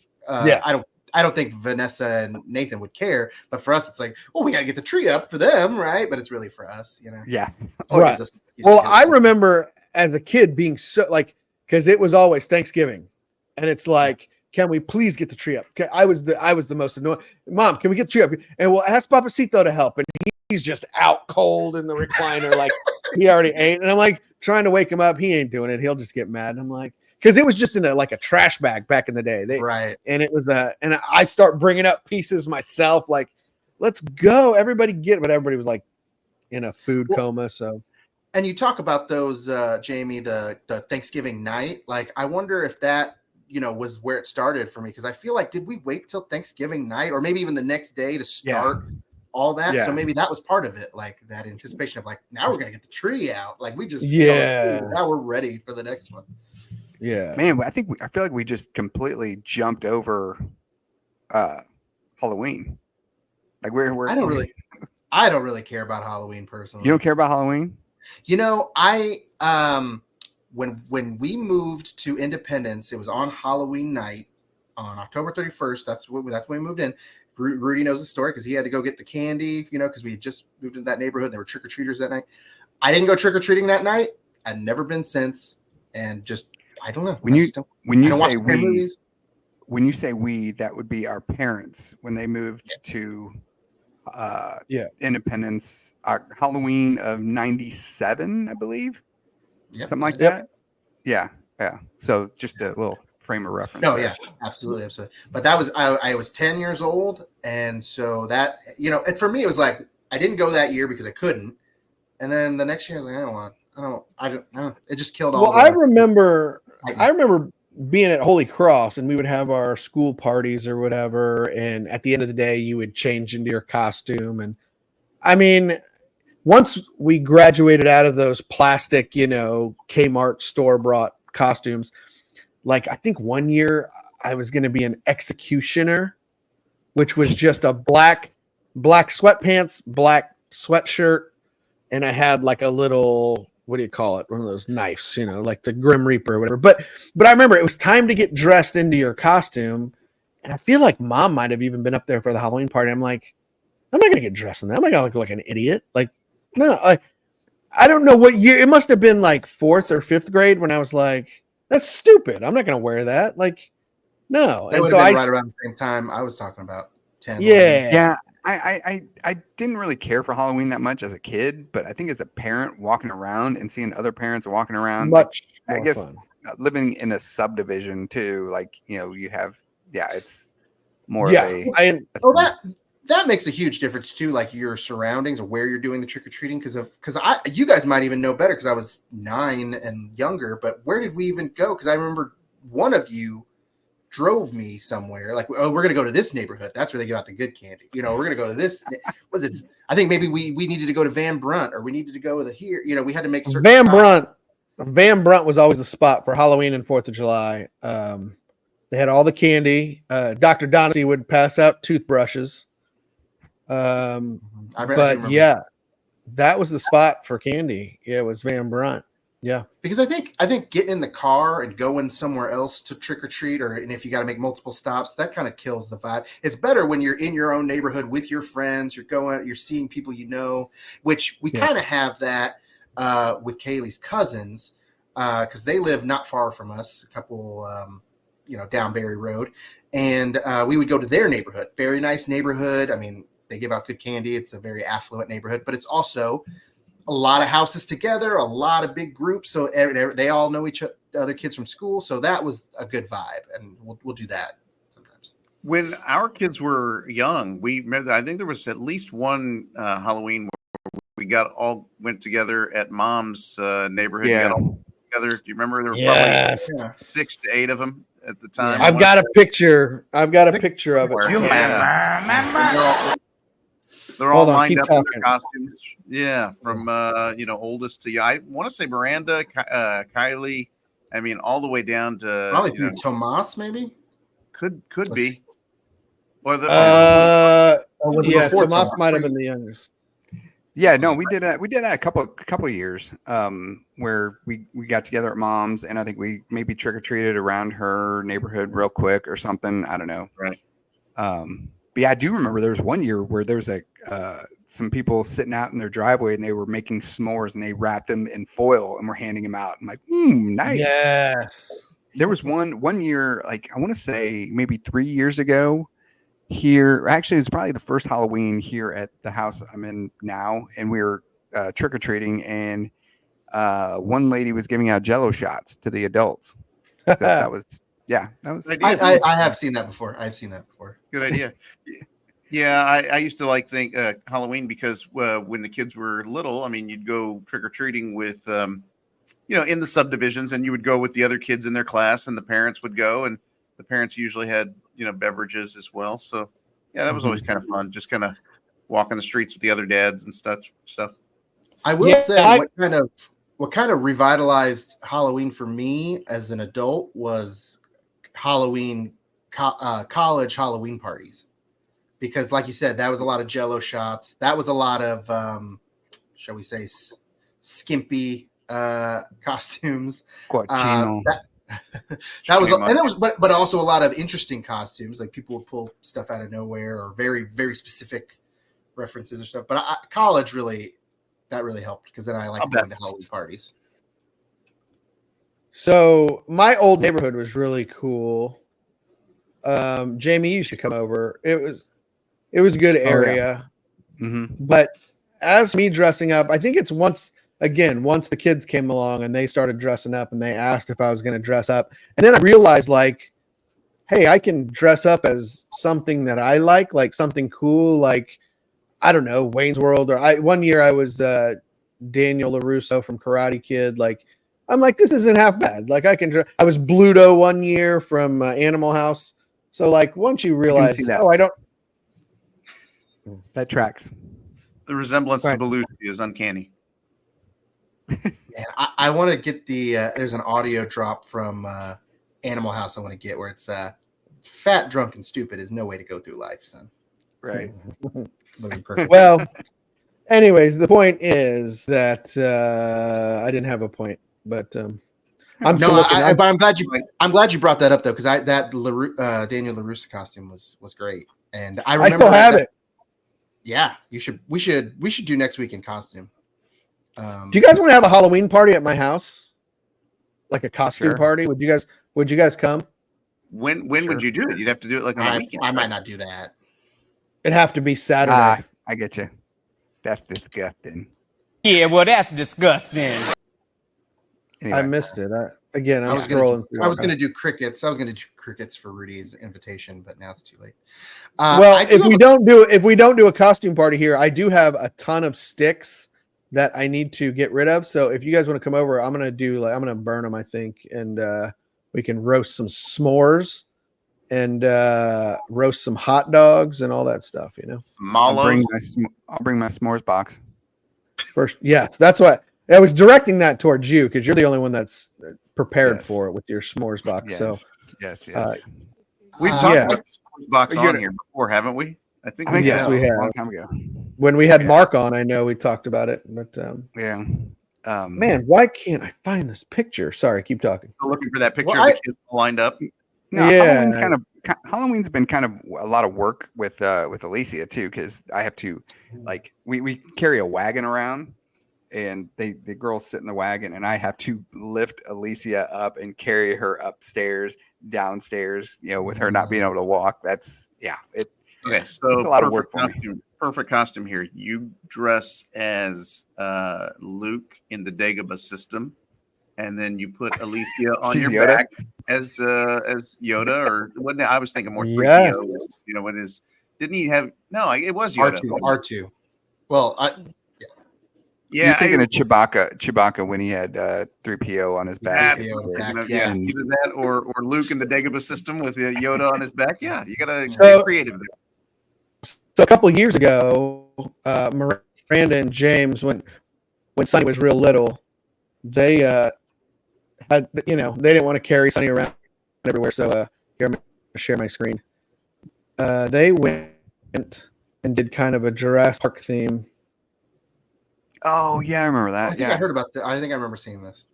I don't think Vanessa and Nathan would care, but for us, it's like, well, we got to get the tree up for them, right? But it's really for us, Yeah. Right. Well, I remember as a kid being so like, because it was always Thanksgiving, and it's like, can we please get the tree up? I was the most annoying. Mom, can we get the tree up? And we'll ask Papacito to help, and he's just out cold in the recliner, like he already ate. And I'm like trying to wake him up. He ain't doing it. He'll just get mad. And I'm like. Because it was just in a trash bag back in the day, right? And it was and I start bringing up pieces myself, like, let's go, everybody get it. But everybody was like in a food coma. So, and you talk about those, Jamie, the Thanksgiving night. Like, I wonder if that was where it started for me, because I feel like did we wait till Thanksgiving night or maybe even the next day to start all that? So maybe that was part of it, like that anticipation of like now we're gonna get the tree out, like we just now we're ready for the next one. Yeah, man, I feel like we just completely jumped over Halloween. Like I don't really care about Halloween personally. You don't care about Halloween? I when we moved to Independence, it was on Halloween night on October 31st. That's when we moved in. Rudy knows the story because he had to go get the candy, because we had just moved into that neighborhood. There were trick-or-treaters that night. I didn't go trick-or-treating that night. I've never been since, and just I don't know. When you say we, that would be our parents when they moved to Independence, Halloween of '97, I believe. Something like that. Yeah. So just a little frame of reference. No, yeah, absolutely. But that was I was 10 years old, and so that and for me it was like I didn't go that year because I couldn't, and then the next year I was like I don't. It just killed all. Well, I remember being at Holy Cross, and we would have our school parties or whatever, and at the end of the day, you would change into your costume. And I mean, once we graduated out of those plastic, Kmart store bought costumes, like I think one year I was going to be an executioner, which was just a black sweatpants, black sweatshirt, and I had like a little. What do you call it? One of those knives, like the Grim Reaper or whatever. But I remember it was time to get dressed into your costume. And I feel like Mom might have even been up there for the Halloween party. I'm like, I'm not going to get dressed in that. I'm not going to look like an idiot. Like, no, I don't know what year. It must have been like 4th or 5th grade when I was like, that's stupid. I'm not going to wear that. Like, no. That would have been right around the same time I was talking about 10. Yeah. Yeah. I didn't really care for Halloween that much as a kid, but I think as a parent walking around and seeing other parents walking around, I guess fun. Living in a subdivision too, like you have, it's more of a. that makes a huge difference too, like your surroundings or where you're doing the trick-or-treating, because you guys might even know better because I was 9 and younger, but where did we even go? Because I remember one of you drove me somewhere, like, oh, we're gonna go to this neighborhood, that's where they give out the good candy, we're gonna go to this, was it, I think maybe we needed to go to Van Brunt, or we needed to go to here, we had to make certain Van Brunt was always the spot for Halloween and 4th of July. They had all the candy. Dr. Donahue would pass out toothbrushes. But yeah, that was the spot for candy. Yeah, it was Van Brunt. Yeah, because I think getting in the car and going somewhere else to trick or treat, and if you got to make multiple stops, that kind of kills the vibe. It's better when you're in your own neighborhood with your friends. You're seeing people which we kind of have that with Kaylee's cousins, because they live not far from us, a couple down Berry Road, and we would go to their neighborhood. Very nice neighborhood. I mean, they give out good candy. It's a very affluent neighborhood, but it's also a lot of houses together, a lot of big groups. So they all know each other, kids from school. So that was a good vibe, and we'll do that sometimes. When our kids were young, I think there was at least one Halloween where we went together at Mom's neighborhood. Yeah. Got all together. Do you remember? There were probably 6 to 8 of them at the time. I've got a picture. I've got a picture of it. You They're all lined up in their costumes. Yeah, from oldest to I want to say Miranda, Kylie. I mean, all the way down to probably through Tomas, maybe. Could be. Or Tomas might have been the youngest. Yeah, no, we did that a couple of years where we got together at Mom's, and I think we maybe trick or treated around her neighborhood real quick or something. I don't know. Right. But yeah, I do remember there was one year where there was some people sitting out in their driveway and they were making s'mores and they wrapped them in foil and were handing them out. I'm like, nice. Yes. There was one year, like I want to say maybe 3 years ago here. Actually, it was probably the first Halloween here at the house I'm in now. And we were trick-or-treating, and one lady was giving out Jello shots to the adults. So that was... Yeah, that was. I have seen that before. Good idea. Yeah, I used to think Halloween because when the kids were little, I mean, you'd go trick or treating with, in the subdivisions, and you would go with the other kids in their class, and the parents would go, and the parents usually had beverages as well. So yeah, that was always kind of fun, just kind of walking the streets with the other dads and stuff. I will say what kind of revitalized Halloween for me as an adult was Halloween college Halloween parties, because like you said, that was a lot of Jello shots, that was a lot of shall we say skimpy costumes, that was but also a lot of interesting costumes, like people would pull stuff out of nowhere or very, very specific references or stuff. But college really helped, because then I like going to Halloween parties. So my old neighborhood was really cool. Jamie used to come over. It was a good area. Oh, yeah. Mm-hmm. But as me dressing up, I think it's once the kids came along and they started dressing up and they asked if I was going to dress up. And then I realized, hey, I can dress up as something that I like something cool, like, I don't know, Wayne's World. Or one year I was Daniel LaRusso from Karate Kid. I'm like, this isn't half bad. I was Bluto one year from Animal House. So once you realize, I don't. That tracks. The resemblance to Belushi is uncanny. Man, I want to get there's an audio drop from Animal House I want to get, where it's fat, drunk, and stupid is no way to go through life, son. Right. Well, anyways, the point is that I didn't have a point, but I'm glad you brought that up, though, because that Daniel LaRusso costume was great, and I still have it. Yeah, we should do next week in costume. Do you guys want to have a Halloween party at my house, like a costume party? Would you guys come? When would you do it? You'd have to do it on a weekend. I might not do that. It'd have to be Saturday. I get you. That's disgusting. Yeah, well, that's disgusting. Anyway. I missed it. Again, I'm I was gonna scrolling. I was gonna do crickets. I was gonna do crickets for Rudy's invitation, but now it's too late. Well, if we don't do a costume party here, I do have a ton of sticks that I need to get rid of. So if you guys want to come over, I'm gonna burn them, I think, and we can roast some s'mores and roast some hot dogs and all that stuff. You know, I'll bring my s'mores box. First, yes, that's what I was directing that towards you because you're the only one that's prepared for it with your s'mores box. Yes. So yes. We've talked about the s'mores box on here before, haven't we? I think we yes, have. we have a long time ago. When we had Mark on, I know we talked about it, but man, why can't I find this picture? Sorry, keep talking. Still looking for that picture of the kids lined up. No, Yeah. Halloween's been kind of a lot of work with Alicia too, because I have to we carry a wagon around, and the girls sit in the wagon, and I have to lift Alicia up and carry her upstairs, downstairs, with her not being able to walk. That's Okay, so it's a lot of work for me. Perfect costume here. You dress as Luke in the Dagobah system, and then you put Alicia on your Yoda? back as Yoda, or what? I was thinking more 3PO. Yes. When his didn't he have? No, it was Yoda. R2. Well, yeah, You're thinking of Chewbacca when he had 3PO on his back. Either that or Luke in the Dagobah system with Yoda on his back. Yeah, you gotta get creative there. So a couple of years ago, Miranda and James, when Sonny was real little, they had they didn't want to carry Sonny around everywhere. So here I'm going to share my screen. They went and did kind of a Jurassic Park theme. Oh yeah, I remember that. I think I heard about that. I think I remember seeing this,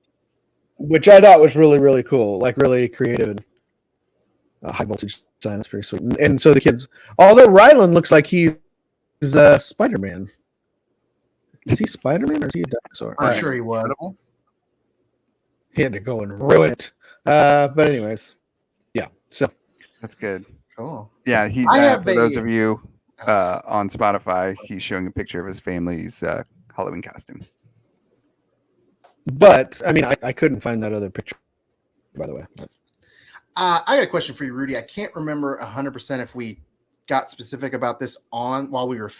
which I thought was really, really cool, like really creative. High voltage sign, that's pretty sweet. And so the kids, although Rylan looks like he's Spider-Man. Is he Spider-Man or is he a dinosaur? I'm sure he was. He had to go and ruin it. But anyways, yeah. So that's good. Cool. Yeah, he. For those of you on Spotify, he's showing a picture of his family's Halloween costume. But I mean, I couldn't find that other picture. By the way, I got a question for you, Rudy. I can't remember 100% if we got specific about this while we were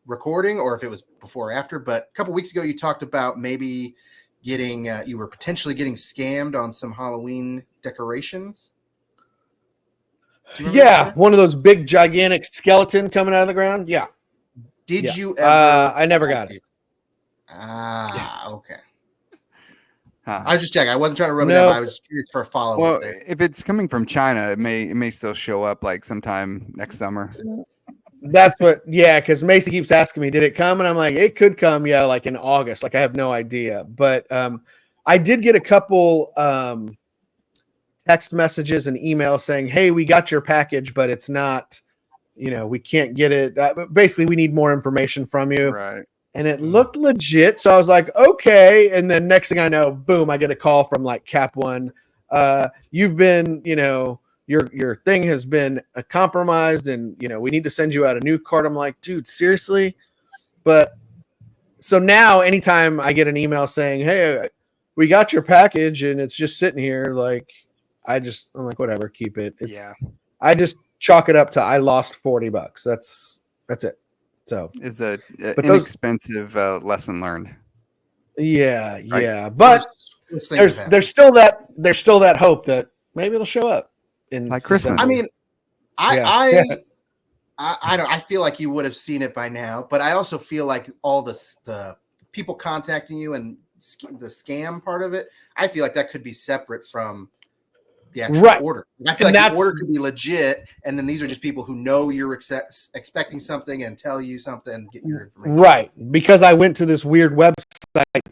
recording or if it was before or after. But a couple weeks ago, you talked about maybe you were potentially getting scammed on some Halloween decorations. Yeah, one of those big, gigantic skeleton coming out of the ground. Yeah. Did you ever? I never got it. Okay. I was just checking. I wasn't trying to rub it in. I was curious for a follow-up. Well, if it's coming from China, it may still show up like sometime next summer. That's because Macy keeps asking me, did it come? And I'm like, it could come, like in August. Like I have no idea. But I did get a couple text messages and emails saying, hey, we got your package, but it's not, we can't get it. Basically, we need more information from you. Right. And it looked legit. So I was like, okay. And then next thing I know, boom, I get a call from like Cap One. You've been, your thing has been compromised and, we need to send you out a new card. I'm like, dude, seriously? But so now anytime I get an email saying, hey, we got your package and it's just sitting here, like, I'm like, whatever, keep it. I just chalk it up to I lost $40. That's it. So it's an inexpensive lesson learned. Yeah, right? Yeah. But there's still that hope that maybe it'll show up in like Christmas. I mean, I feel like you would have seen it by now, but I also feel like all the people contacting you and the scam part of it, I feel like that could be separate from the actual order. I feel like the order could be legit, and then these are just people who know you're expecting something and tell you something and get your information. Right. Because I went to this weird website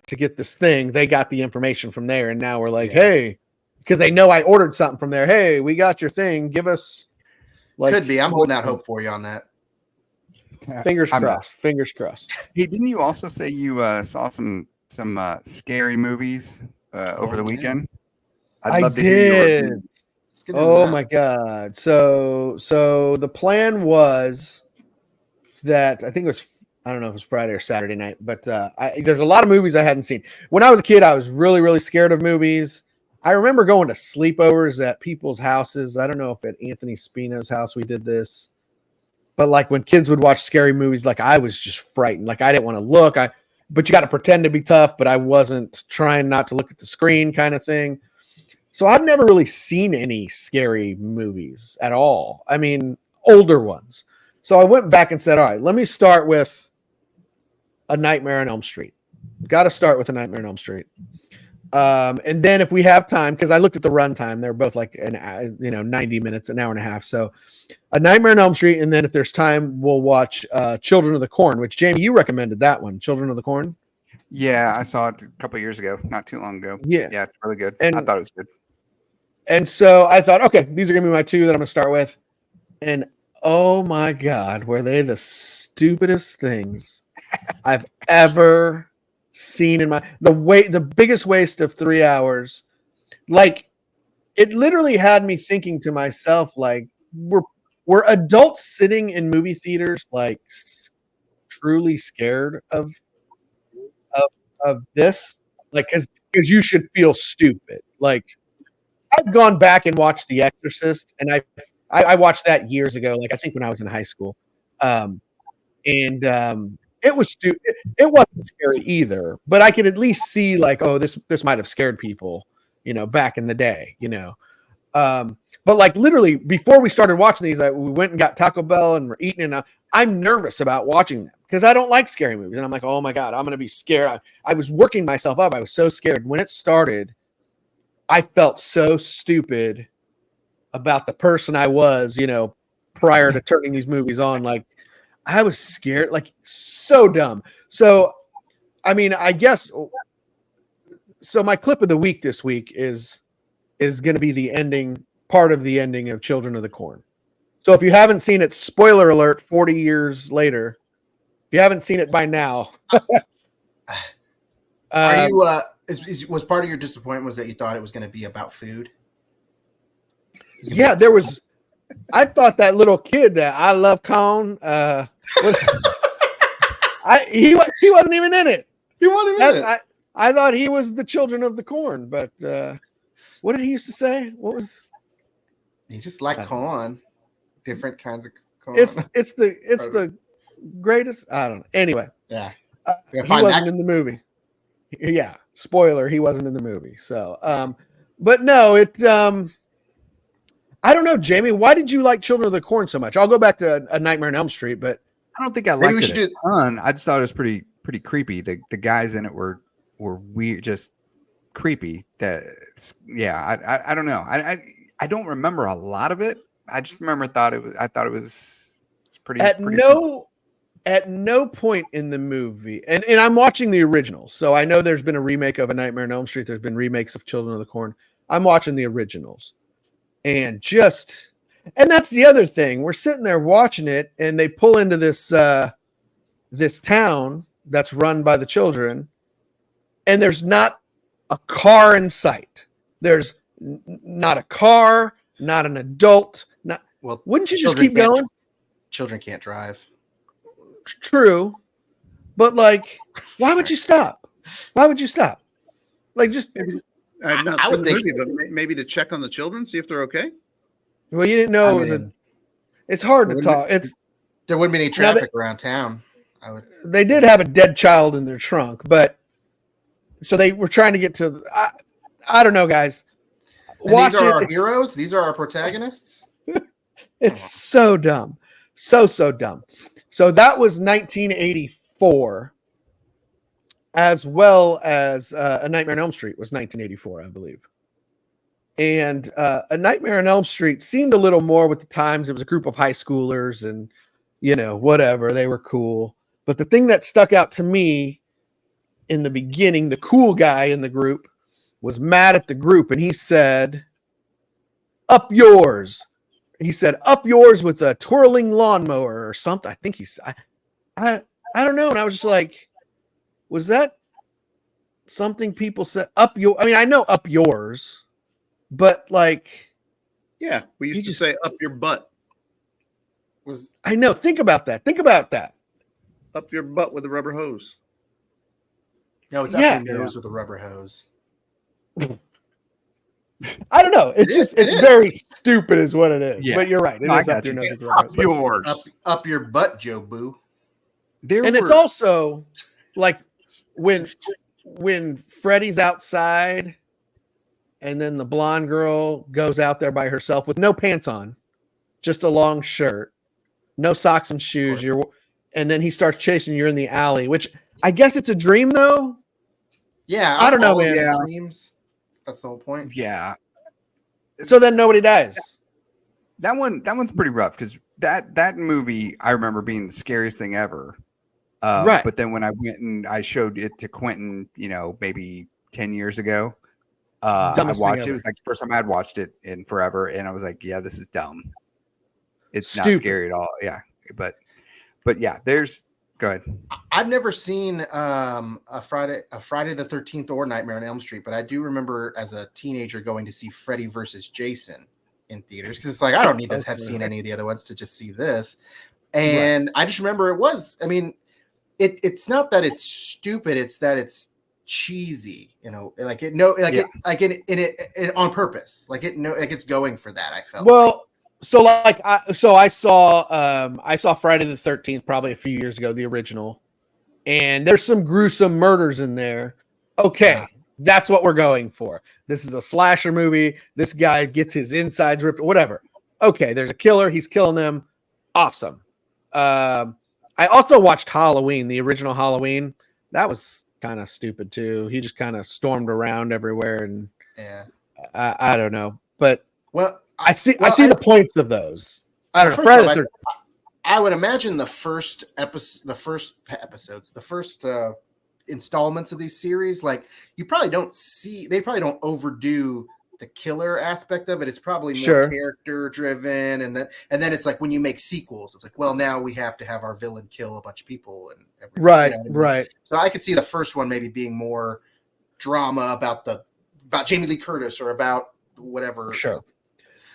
to get this thing, they got the information from there, and now we're like, hey, because they know I ordered something from there. Hey, we got your thing. Give us. Could be. I'm holding out hope for you on that. Fingers crossed. Fingers crossed. Hey, didn't you also say you saw some scary movies over the weekend? I'd love to hear your review. Oh my God. So the plan was that I think it was, I don't know if it was Friday or Saturday night, but there's a lot of movies I hadn't seen. When I was a kid, I was really, really scared of movies. I remember going to sleepovers at people's houses. I don't know if at Anthony Spino's house we did this, but like when kids would watch scary movies, like I was just frightened. Like I didn't want to look. But you got to pretend to be tough, but I wasn't trying not to look at the screen kind of thing. So I've never really seen any scary movies at all. I mean, older ones. So I went back and said, all right, let me start with A Nightmare on Elm Street. Got to start with A Nightmare on Elm Street. And then if we have time, because I looked at the runtime, they're both like 90 minutes, an hour and a half. So A Nightmare on Elm Street, and then if there's time, we'll watch Children of the Corn, which Jamie, you recommended that one, Children of the Corn. Yeah, I saw it a couple years ago, not too long ago. Yeah, it's really good. And I thought it was good. And so I thought, okay, these are gonna be my two that I'm gonna start with. And oh my God, were they the stupidest things I've ever seen in the biggest waste of 3 hours. Like it literally had me thinking to myself, like, we're adults sitting in movie theaters, like truly scared of this, like, because you should feel stupid. Like I've gone back and watched The Exorcist, and I watched that years ago, like I think when I was in high school, and it was stupid. It wasn't scary either, but I could at least see like, oh, this might have scared people, back in the day, But like literally before we started watching these, we went and got Taco Bell and we're eating, and I'm nervous about watching them because I don't like scary movies, and I'm like, oh my God, I'm gonna be scared. I was working myself up. I was so scared when it started. I felt so stupid about the person I was, prior to turning these movies on. Like I was scared, like so dumb. So, I mean, I guess, so my clip of the week this week is going to be part of the ending of Children of the Corn. So if you haven't seen it, spoiler alert, 40 years later, if you haven't seen it by now, are you, was part of your disappointment was that you thought it was going to be about food? Yeah, I thought that little kid that I love Cone, he wasn't even in it. He wasn't in it. I thought he was the Children of the Corn, but what did he used to say? What was he just like corn, different kinds of corn? It's the greatest. I don't know. Anyway, yeah, he wasn't in the movie. Yeah, spoiler, he wasn't in the movie. So, but no, I don't know, Jamie. Why did you like Children of the Corn so much? I'll go back to A Nightmare on Elm Street, but I don't think I liked it a ton. I just thought it was pretty creepy. The guys in it were weird, just creepy. I don't know. I don't remember a lot of it. I just remember I thought it was pretty. At no point in the movie, and I'm watching the original, so I know there's been a remake of A Nightmare on Elm Street. There's been remakes of Children of the Corn. I'm watching the originals, and that's the other thing. We're sitting there watching it, and they pull into this town that's run by the children, and there's not a car in sight. There's not a car, not an adult. Wouldn't you just keep going? Children can't drive. True, but like, why would you stop? Why would you stop? Like, just I've not seen the movie, but maybe to check on the children, see if they're okay. Well, you didn't know it's hard to talk. There wouldn't be any traffic around town. They did have a dead child in their trunk, but so they were trying to get to. I don't know, guys. These are our heroes. These are our protagonists. It's so dumb, so dumb. So that was 1984, as well as A Nightmare on Elm Street was 1984, I believe. And A Nightmare on Elm Street seemed a little more with the times. It was a group of high schoolers, and whatever, they were cool. But the thing that stuck out to me in the beginning, the cool guy in the group was mad at the group, and he said, "Up yours." He said, "Up yours with a twirling lawnmower," or something. I think I don't know. And I was just like, was that something people said? Up your, I mean, I know up yours, but like, yeah, we used to say up your butt. I know. Think about that. Up your butt with a rubber hose. No, it's up your nose with a rubber hose. know. It's just It is. very stupid, is what it is. Yeah. But you're right. It No, I is up got your you. nose. Up yours. Up your butt, Joe Boo. And it's also like when Freddy's outside, and then the blonde girl goes out there by herself with no pants on, just a long shirt, no socks and shoes. And then he starts chasing you in the alley, which I guess it's a dream though. Yeah, I don't know, all of man. his dreams. That's the whole point. Yeah. So then nobody dies. That one's pretty rough because that movie I remember being the scariest thing ever. Right. But then when I went and I showed it to Quentin, maybe 10 years ago, I Dumbest thing watched it. ever. It was like the first time I had watched it in forever, and I was like, "Yeah, this is dumb. It's Stupid. not scary at all." Yeah, but yeah, go ahead. I've never seen a Friday the 13th or Nightmare on Elm Street, but I do remember as a teenager going to see Freddy versus Jason in theaters because it's like I don't need to have seen any of the other ones to just see this. And I just remember it was. I mean, it's not that it's stupid; it's that it's cheesy. It on purpose. Like it's going for that. I felt well. So I saw Friday the 13th probably a few years ago, the original, and there's some gruesome murders in there. Okay, that's what we're going for. This is a slasher movie. This guy gets his insides ripped, whatever. Okay, there's a killer. He's killing them. Awesome. I also watched Halloween, the original Halloween. That was kind of stupid too. He just kind of stormed around everywhere, and I don't know, but I see the points of those. I don't know. I would imagine the first installments of these series, like they probably don't overdo the killer aspect of it. It's probably more character driven, and then it's like when you make sequels, it's like, well, now we have to have our villain kill a bunch of people and everything. Right. Right. So I could see the first one maybe being more drama about Jamie Lee Curtis or about whatever. Sure.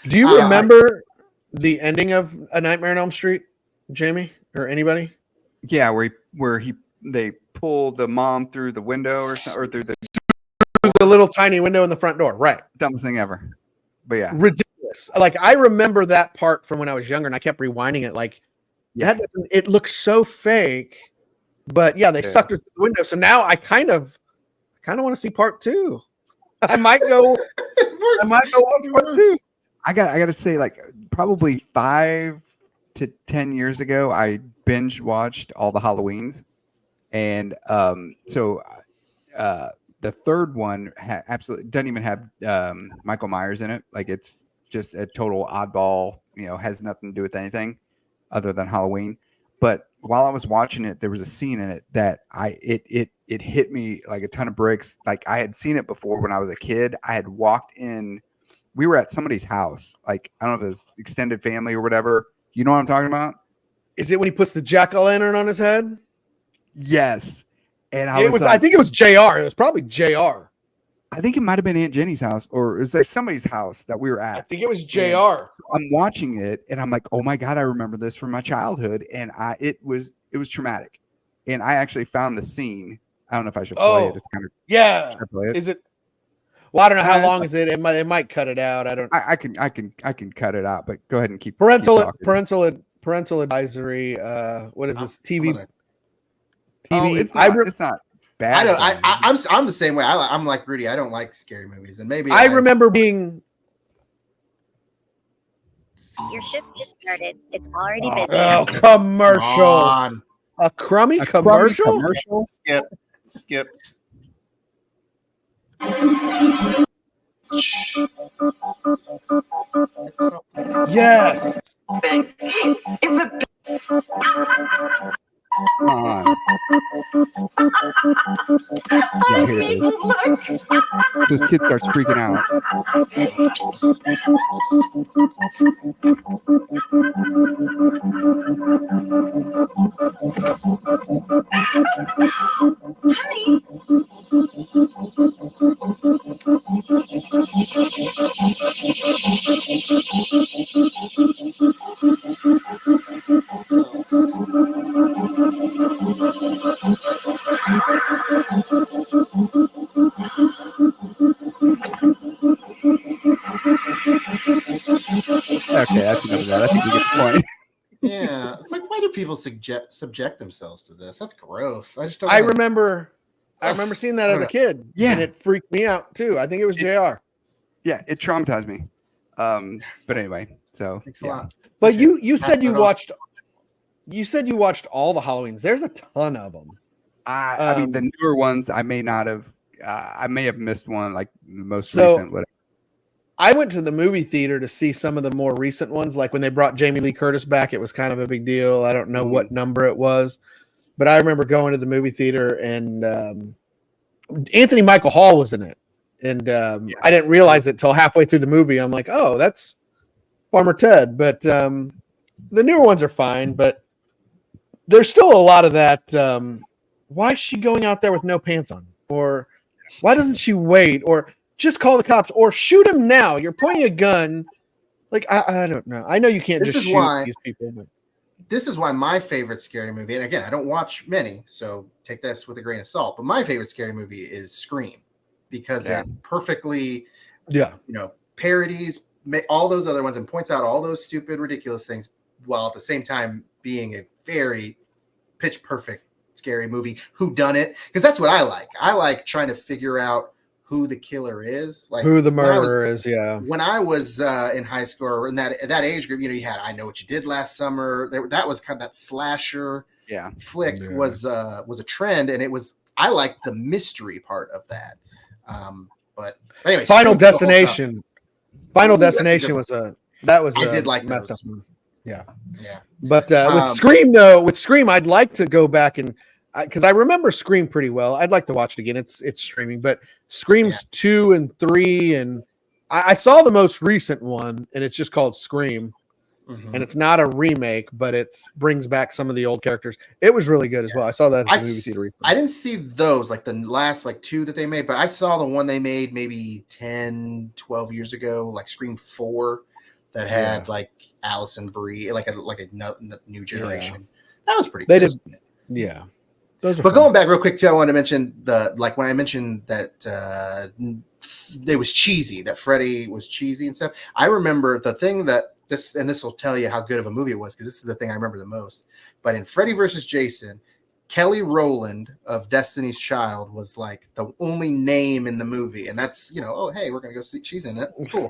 Do you remember the ending of A Nightmare on Elm Street, Jamie, or anybody? Yeah, where they pull the mom through the window or through the little tiny window in the front door, right? Dumbest thing ever. But yeah, ridiculous. Like I remember that part from when I was younger, and I kept rewinding it. Like it looks so fake, but yeah, they sucked her through the window. So now I kind of want to see part 2. I might go. On part 2. I got to say, like probably 5 to 10 years ago, I binge watched all the Halloweens, and the third one absolutely doesn't even have Michael Myers in it. Like it's just a total oddball. Has nothing to do with anything other than Halloween. But while I was watching it, there was a scene in it that it hit me like a ton of bricks. Like I had seen it before when I was a kid. I had walked in. We were at somebody's house. Like I don't know if it was extended family or whatever. You know what I'm talking about? Is it when he puts the jack-o'-lantern on his head? Yes. And I think it was JR. It was probably JR. I think it might have been Aunt Jenny's house, or it was like somebody's house that we were at. I think it was JR. So I'm watching it and I'm like, oh my God, I remember this from my childhood. And it was traumatic. And I actually found the scene. I don't know if I should play it. It's kind of Is it? Well, I don't know how long is it. It might cut it out. I don't. I can cut it out, but go ahead and keep parental advisory. What is this? TV. Oh, it's not bad. I'm the same way. I'm like Rudy. I don't like scary movies, and maybe I remember being. Your shift just started. It's already busy. Oh, commercials! A crummy commercial. Skip. Yes. It's a. Come on. Yeah, here it is. This kid starts freaking out. Okay, that's enough of that. I think we get the point. Yeah, it's like, why do people subject themselves to this? That's gross. I just don't. I wanna- remember seeing that as a kid. Yeah. And it freaked me out too. I think it was JR. Yeah, it traumatized me. But anyway, so Thanks a yeah. lot. But Appreciate you it. said Pass you that on. watched. You said you watched all the Halloweens. There's a ton of them. I mean, the newer ones, I may not have. I may have missed one, like the most So- recent. Whatever. I went to the movie theater to see some of the more recent ones. Like when they brought Jamie Lee Curtis back, it was kind of a big deal. I don't know what number it was, but I remember going to the movie theater and Anthony Michael Hall was in it. And I didn't realize it till halfway through the movie. I'm like, oh, that's Farmer Ted. But the newer ones are fine, but there's still a lot of that. Why is she going out there with no pants on? Or why doesn't she wait? Or just call the cops or shoot him now. You're pointing a gun. Like, I don't know. I know you can't This just is shoot why- these people. But This is why my favorite scary movie, and again, I don't watch many, so take this with a grain of salt, but my favorite scary movie is Scream because it perfectly, parodies all those other ones and points out all those stupid, ridiculous things while at the same time being a very pitch perfect scary movie. Who done it? Because that's what I like. I like trying to figure out who the killer is, like who the when I was- murderer is, yeah. When I was in high school or in that age group, you had I Know What You Did Last Summer. That was kind of that slasher flick was a trend, and I liked the mystery part of that. But anyway, Final Scream's the whole Destination. Final Ooh, that's a Destination good was I did like messed those. up one. Yeah. Yeah. But with Scream though, I'd like to go back and because I remember Scream pretty well. I'd like to watch it again. It's streaming, but Screams 2 and 3, and I saw the most recent one, and it's just called Scream, and it's not a remake, but it brings back some of the old characters. It was really good as well. I saw that at the movie theater. I didn't see those, like the last 2 that they made, but I saw the one they made maybe 10, 12 years ago, like Scream 4, that had like Allison Brie, like a new generation. That was pretty They good. did, yeah. Those are But fun. going back real quick too, I want to mention when I mentioned that it was cheesy, that Freddy was cheesy and stuff. I remember the thing that this will tell you how good of a movie it was, because this is the thing I remember the most. But in Freddy versus Jason, Kelly Rowland of Destiny's Child was like the only name in the movie, and that's oh hey, we're gonna go see, she's in it. It's cool.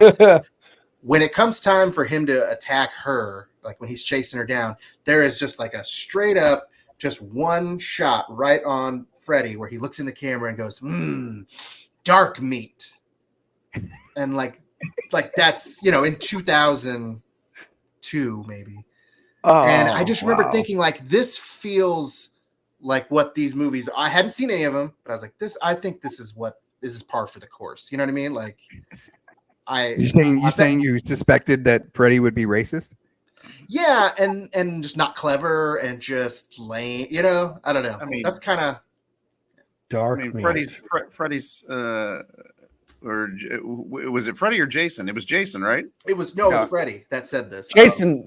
When it comes time for him to attack her, like when he's chasing her down, there is just like a straight up, just one shot right on Freddy where he looks in the camera and goes, dark meat. And like that's, in 2002, maybe. And I just remember thinking this feels like what these movies, I hadn't seen any of them, but I was like, I think this is par for the course. You know what I mean? Like You saying you suspected that Freddy would be racist? Yeah, and just not clever and just lame. I don't know. I mean, that's kind of dark. Freddy's or was it Freddy or Jason? It was Jason, right? It was it was Freddy that said this. Jason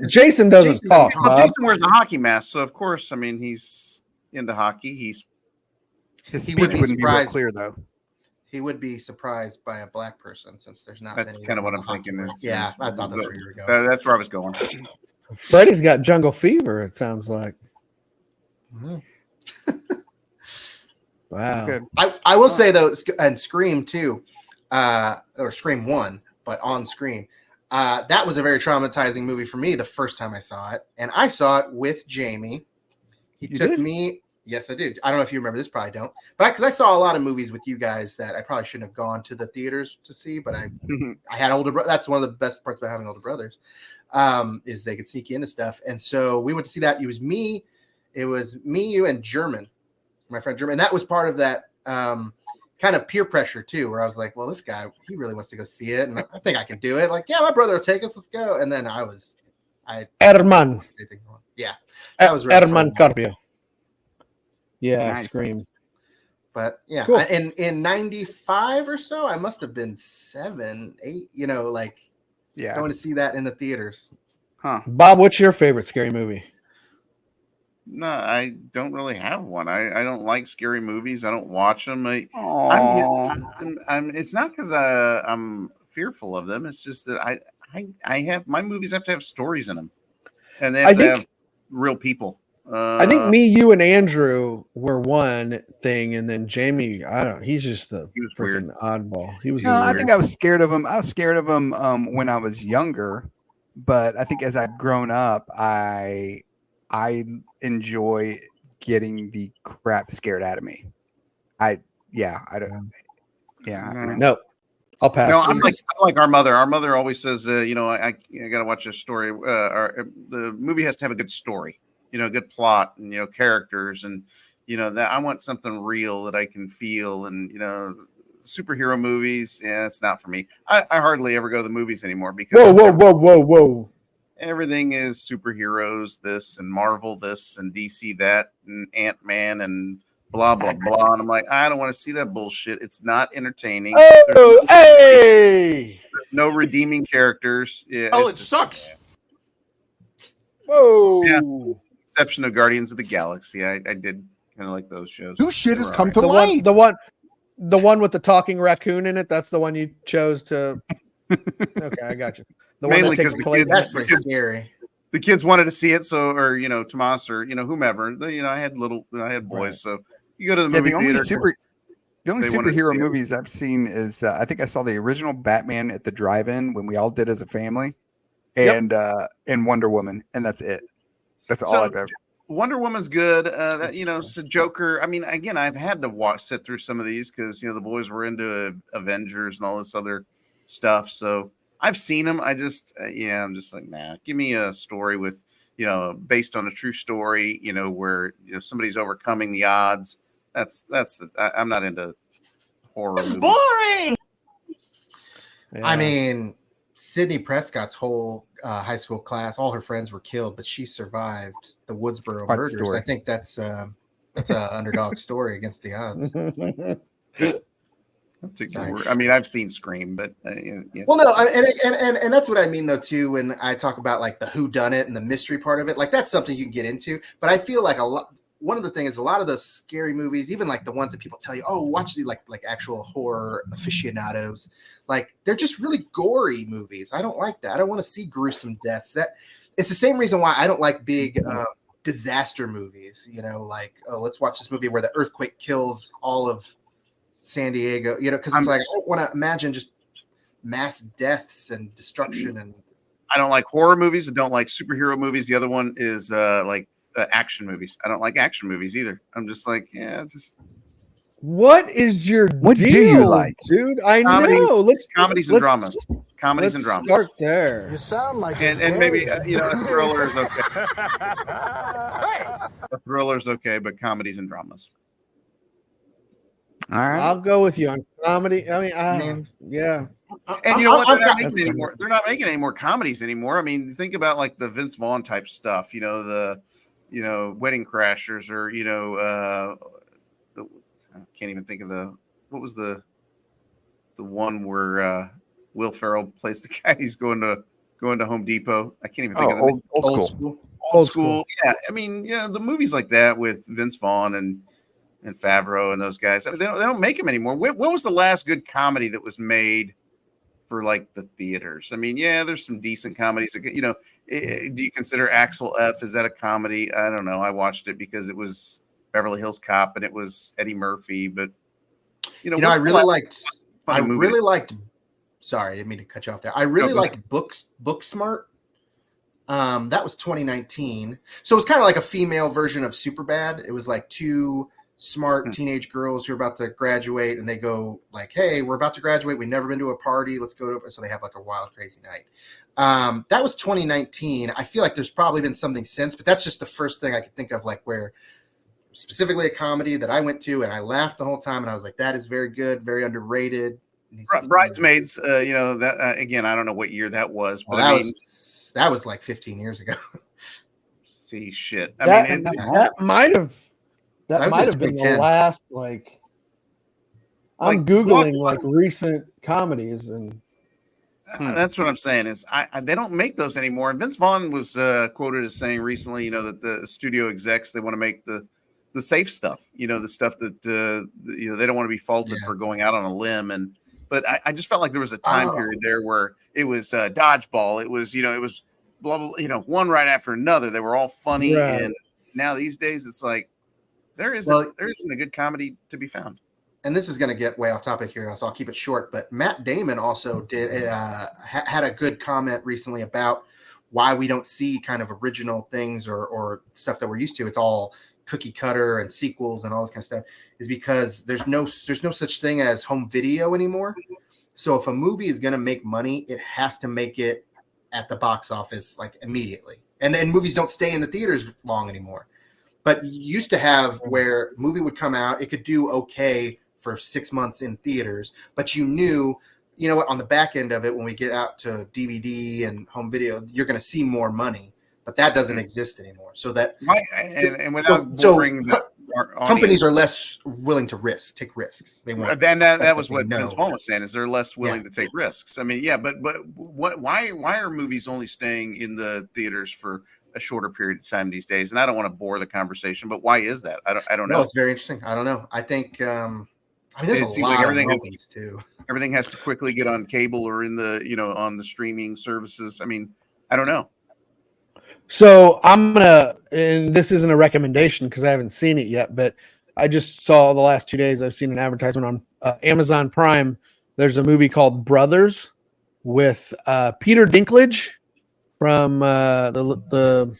doesn't talk. Well, Jason wears a hockey mask, so of course, I mean, he's into hockey. His speech wouldn't be real clear though. He would be surprised by a black person, since there's not. That's kind of what I'm thinking. Yeah, I thought that's where you were going. That's where I was going. Freddy's got jungle fever, it sounds like. Wow. Okay. I will say though, and Scream 2, or Scream 1, but on Scream, that was a very traumatizing movie for me the first time I saw it, and I saw it with Jamie. He took me. Yes, I did. I don't know if you remember this, probably don't, but because I saw a lot of movies with you guys that I probably shouldn't have gone to the theaters to see, but I had older brothers. That's one of the best parts about having older brothers, is they could sneak you into stuff. And so we went to see that. It was me, you, and German, my friend German. And that was part of that kind of peer pressure too, where I was like, well, this guy, he really wants to go see it, and I think I can do it. Like, yeah, my brother will take us. Let's go. And then Herman. Yeah, that was Herman Carpio. Yeah, nice. Scream. But yeah, cool. in 95 or so, I must have been 7, 8, going to see that in the theaters. Huh. Bob, what's your favorite scary movie? No, I don't really have one. I don't like scary movies. I don't watch them. It's not because I'm fearful of them. It's just that I I have my movies have to have stories in them, and they I have to think have real people. I think me, you, and Andrew were one thing, and then Jamie, I don't. He's just the He was weird. freaking oddball. He was. No, I weird. think I was scared of him. I was scared of him when I was younger, but I think as I've grown up, I enjoy getting the crap scared out of me. I don't. Yeah, I mean, No, I'll pass. No, I'm like our mother. Our mother always says, I got to watch a story. The movie has to have a good story, a good plot, and characters, and that I want something real that I can feel, and superhero movies. Yeah, it's not for me. I hardly ever go to the movies anymore because whoa. everything is superheroes, this and Marvel, this and DC, that and Ant-Man and blah blah blah. And I'm like, I don't want to see that bullshit. It's not entertaining. Oh, hey! There's no redeeming characters. Yeah, It sucks. Whoa! Yeah. Exception of Guardians of the Galaxy. I did kind of like those shows. Whose shit has come The one with the talking raccoon in it. That's the one you chose to. Okay, I got you. The Mainly one that takes because the place. kids, That's pretty scary. the kids wanted to see it, so Tomas or whomever. I had boys, Right. so you go to the movie the only theater. the only they wanted to superhero see it. movies I've seen is I think I saw the original Batman at the drive-in when we all did as a family, and Wonder Woman, and that's it. That's all So, I've ever. Wonder Woman's good. So Joker. I mean, again, I've had to sit through some of these because the boys were into Avengers and all this other stuff. So I've seen them. I'm just like, nah. Give me a story with based on a true story. Where somebody's overcoming the odds. I'm not into horror movies. Boring. Yeah. I mean, Sydney Prescott's whole high school class, all her friends were killed, but she survived the Woodsboro quite the murders. story. I think that's an underdog story against the odds. I'll take your word. I mean, I've seen Scream, but yes. Well, no, and that's what I mean though too. When I talk about like the who done it and the mystery part of it, like that's something you can get into. But I feel like one of the things, a lot of those scary movies, even like the ones that people tell you, oh, watch the like actual horror aficionados, like they're just really gory movies. I don't like that. I don't want to see gruesome deaths. That it's the same reason why I don't like big disaster movies. Like let's watch this movie where the earthquake kills all of San Diego. Because it's like I don't want to imagine just mass deaths and destruction. And I don't like horror movies. I don't like superhero movies. The other one is like action movies. I don't like action movies either. I'm just like, What is your What deal, do you like? dude? I Comedies- know. comedies and dramas. Comedies and dramas. Start there. You sound like And maybe a thriller is okay. A thriller's okay, but comedies and dramas. All right. I'll go with you on comedy. I mean, yeah. And you know what? They're not making any more. They're not making any more comedies anymore. I mean, think about like the Vince Vaughn type stuff. The Wedding Crashers, or I can't even think of what was the one where Will Ferrell plays the guy. He's going to Home Depot. I can't even think of the name. Old school. Old school. Yeah, I mean, the movies like that with Vince Vaughn and Favreau and those guys. I mean, they don't make them anymore. When was the last good comedy that was made for like the theaters? I mean, there's some decent comedies. Do you consider Axel F? Is that a comedy? I don't know. I watched it because it was Beverly Hills Cop and it was Eddie Murphy. But I really liked. Sorry, I didn't mean to cut you off there. I really liked Booksmart. That was 2019. So it was kind of like a female version of Superbad. It was like two smart teenage girls who are about to graduate, and they go like, hey, we're about to graduate. We've never been to a party. Let's go to. So they have like a wild, crazy night. That was 2019. I feel like there's probably been something since, but that's just the first thing I could think of, like where specifically a comedy that I went to and I laughed the whole time, and I was like, that is very good, very underrated. Bridesmaids. That again, I don't know what year that was, but that was like 15 years ago. See, shit. That might have been the last I'm googling recent comedies, and that's what I'm saying is they don't make those anymore. And Vince Vaughn was quoted as saying recently, that the studio execs, they want to make the safe stuff, the stuff that they don't want to be faulted for going out on a limb, and but I just felt like there was a time period there where it was dodgeball. It was, it was blah, blah, one right after another. They were all funny. Right. And now these days it's like, there isn't a good comedy to be found. And this is going to get way off topic here, so I'll keep it short. But Matt Damon also had a good comment recently about why we don't see kind of original things or stuff that we're used to. It's all cookie cutter and sequels and all this kind of stuff. Is because there's no such thing as home video anymore. So if a movie is going to make money, it has to make it at the box office like immediately. And then movies don't stay in the theaters long anymore. But you used to have where movie would come out, it could do okay for 6 months in theaters, but you knew, what, on the back end of it, when we get out to DVD and home video, you're going to see more money, but that doesn't exist anymore. So that, and without boring our companies are less willing to take risks. They want. Then that was what Vince Vaughn was saying, is they're less willing to take risks. I mean, but why are movies only staying in the theaters for a shorter period of time these days? And I don't want to bore the conversation, but why is that? I don't know. No, it's very interesting. I don't know. I think there's a lot of movies too. Everything has to quickly get on cable or in the on the streaming services. I mean, I don't know. So I'm gonna, and this isn't a recommendation because I haven't seen it yet, but I just saw the last 2 days. I've seen an advertisement on Amazon Prime. There's a movie called Brothers with Peter Dinklage from the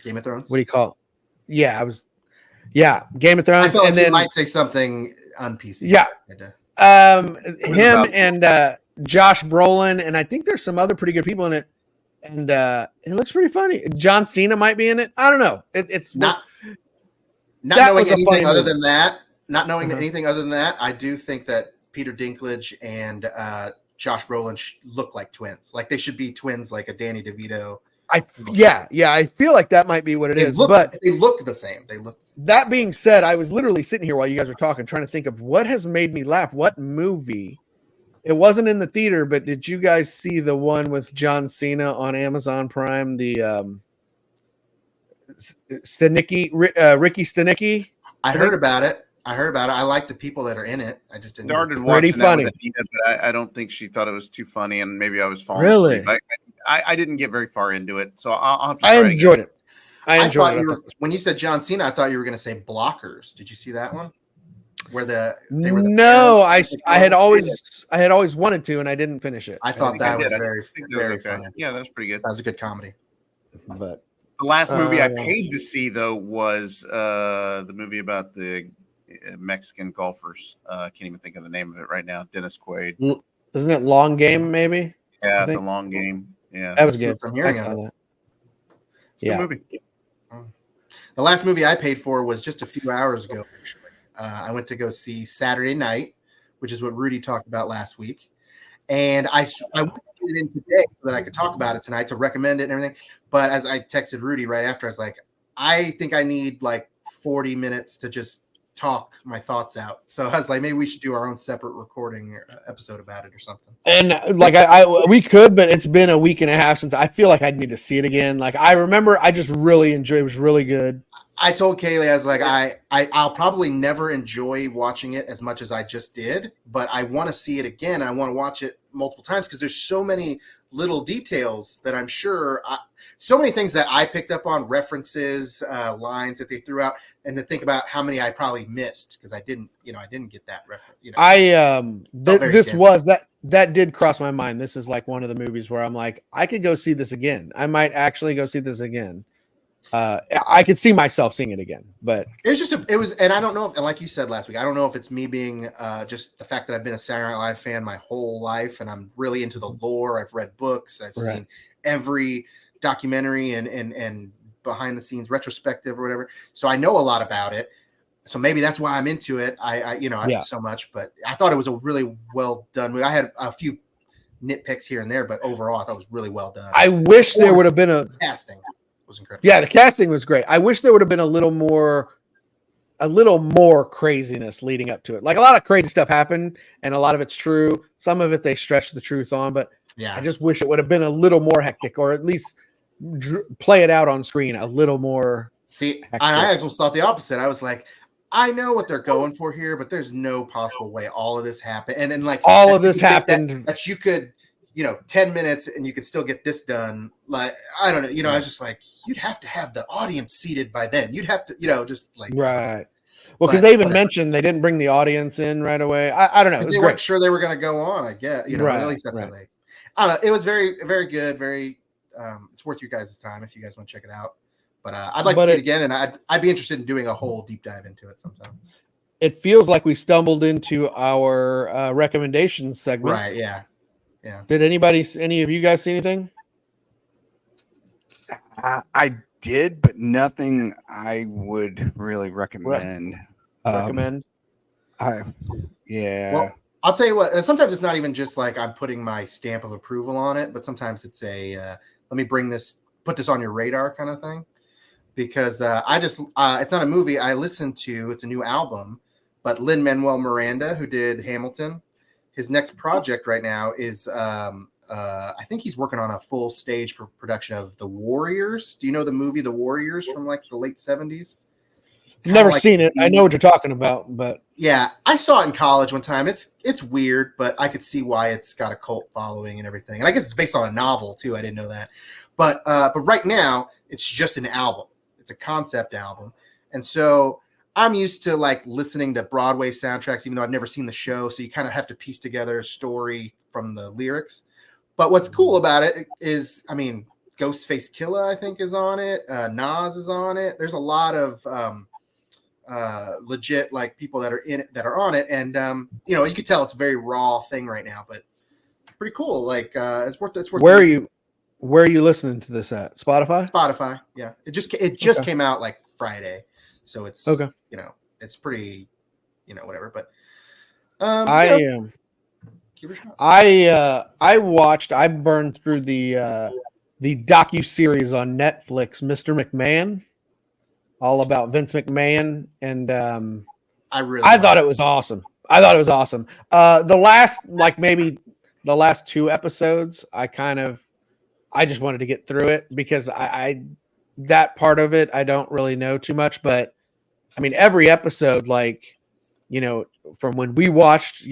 Game of Thrones. What do you call it? Yeah, Game of Thrones. I felt like and then you might say something on PC. Yeah, him and Josh Brolin, and I think there's some other pretty good people in it. And it looks pretty funny. John Cena might be in it. I don't know. It's not knowing anything other than that. Not knowing anything other than that, I do think that Peter Dinklage and Josh Brolin look like twins. Like they should be twins, like a Danny DeVito. I feel like that might be what it is. But they look the same. That being said, I was literally sitting here while you guys were talking, trying to think of what has made me laugh. What movie? It wasn't in the theater, but did you guys see the one with John Cena on Amazon Prime? The Ricky Stenicki. I heard about it. I like the people that are in it. I just didn't. Started watching that with Adina, but I don't think she thought it was too funny, and maybe I was falling asleep. I didn't get very far into it, so I'll have to try I enjoyed it. I enjoyed it. When you said John Cena, I thought you were going to say Blockers. Did you see that one? Where I had always wanted to, and I didn't finish it. I thought that was very funny. Yeah, that was pretty good. That was a good comedy. But the last movie I paid to see though was the movie about the Mexican golfers. I can't even think of the name of it right now. Dennis Quaid. Isn't it Long Game? Maybe. Yeah, The Long Game. Yeah, that was good. From hearing of it. It's a good movie. The last movie I paid for was just a few hours ago. Actually. I went to go see Saturday Night, which is what Rudy talked about last week. And I went to it in today so that I could talk about it tonight to recommend it and everything. But as I texted Rudy right after, I was like, I think I need like 40 minutes to just talk my thoughts out. So I was like, maybe we should do our own separate recording episode about it or something. And like we could, but it's been a week and a half since I feel like I'd need to see it again. Like I remember I just really enjoyed it. It was really good. I told Kaylee, I was like, I'll probably never enjoy watching it as much as I just did, but I want to see it again. I want to watch it multiple times because there's so many little details that I'm sure, so many things that I picked up on, references, lines that they threw out, and to think about how many I probably missed because I didn't get that reference. That did cross my mind. This is like one of the movies where I'm like, I could go see this again. I might actually go see this again. I could see myself seeing it again, but and I don't know if, and like you said last week, I don't know if it's me being just the fact that I've been a Saturday Night Live fan my whole life and I'm really into the lore. I've read books, I've seen every documentary and behind the scenes retrospective or whatever. So I know a lot about it. So maybe that's why I'm into it. I so much, but I thought it was a really well done movie. I had a few nitpicks here and there, but overall I thought it was really well done. I wish there would have been a casting. Was incredible. Yeah, the casting was great. I wish there would have been a little more craziness leading up to it. Like a lot of crazy stuff happened, and a lot of it's true. Some of it they stretched the truth on, but yeah, I just wish it would have been a little more hectic, or at least play it out on screen a little more. See, I almost thought the opposite. I was like, I know what they're going for here, but there's no possible way all of this happened. And then like all of this happened that you could, 10 minutes and you could still get this done. Like, I don't know, I was just like, you'd have to have the audience seated by then. You'd have to, just like right. Well, because they even mentioned they didn't bring the audience in right away. I don't know. They weren't sure they were going to go on. I guess, right, at least that's how they. I don't know. It was very, very good. Very. It's worth you guys' time if you guys want to check it out. But I'd like to see it again, and I'd be interested in doing a whole deep dive into it sometime. It feels like we stumbled into our recommendations segment. Right? Yeah. Did any of you guys see anything? I did, but nothing I would really recommend. Recommend? Yeah. Well, I'll tell you what. Sometimes it's not even just like I'm putting my stamp of approval on it, but sometimes it's a let me put this on your radar kind of thing. Because it's not a movie I listened to. It's a new album, but Lin-Manuel Miranda, who did Hamilton, his next project right now is I think he's working on a full stage production of The Warriors. Do you know the movie The Warriors from like the late 70s? Never seen it. I know what you're talking about, but yeah, I saw it in college one time. It's weird, but I could see why it's got a cult following and everything. And I guess it's based on a novel too. I didn't know that, but right now it's just an album. It's a concept album, and so I'm used to like listening to Broadway soundtracks, even though I've never seen the show. So you kind of have to piece together a story from the lyrics. But what's cool about it is, Ghostface Killah, I think, is on it. Nas is on it. There's a lot of legit like people that are in it that are on it, and you could tell it's a very raw thing right now, but pretty cool. Like it's worth. Where are you listening to this at? Spotify. Yeah, it just came out like Friday, so it's okay. It's pretty, whatever. But I burned through the docu-series on Netflix, Mr. McMahon, all about Vince McMahon, and I thought it was awesome. The last two episodes, I just wanted to get through it because I that part of it I don't really know too much, but every episode, from when we watched,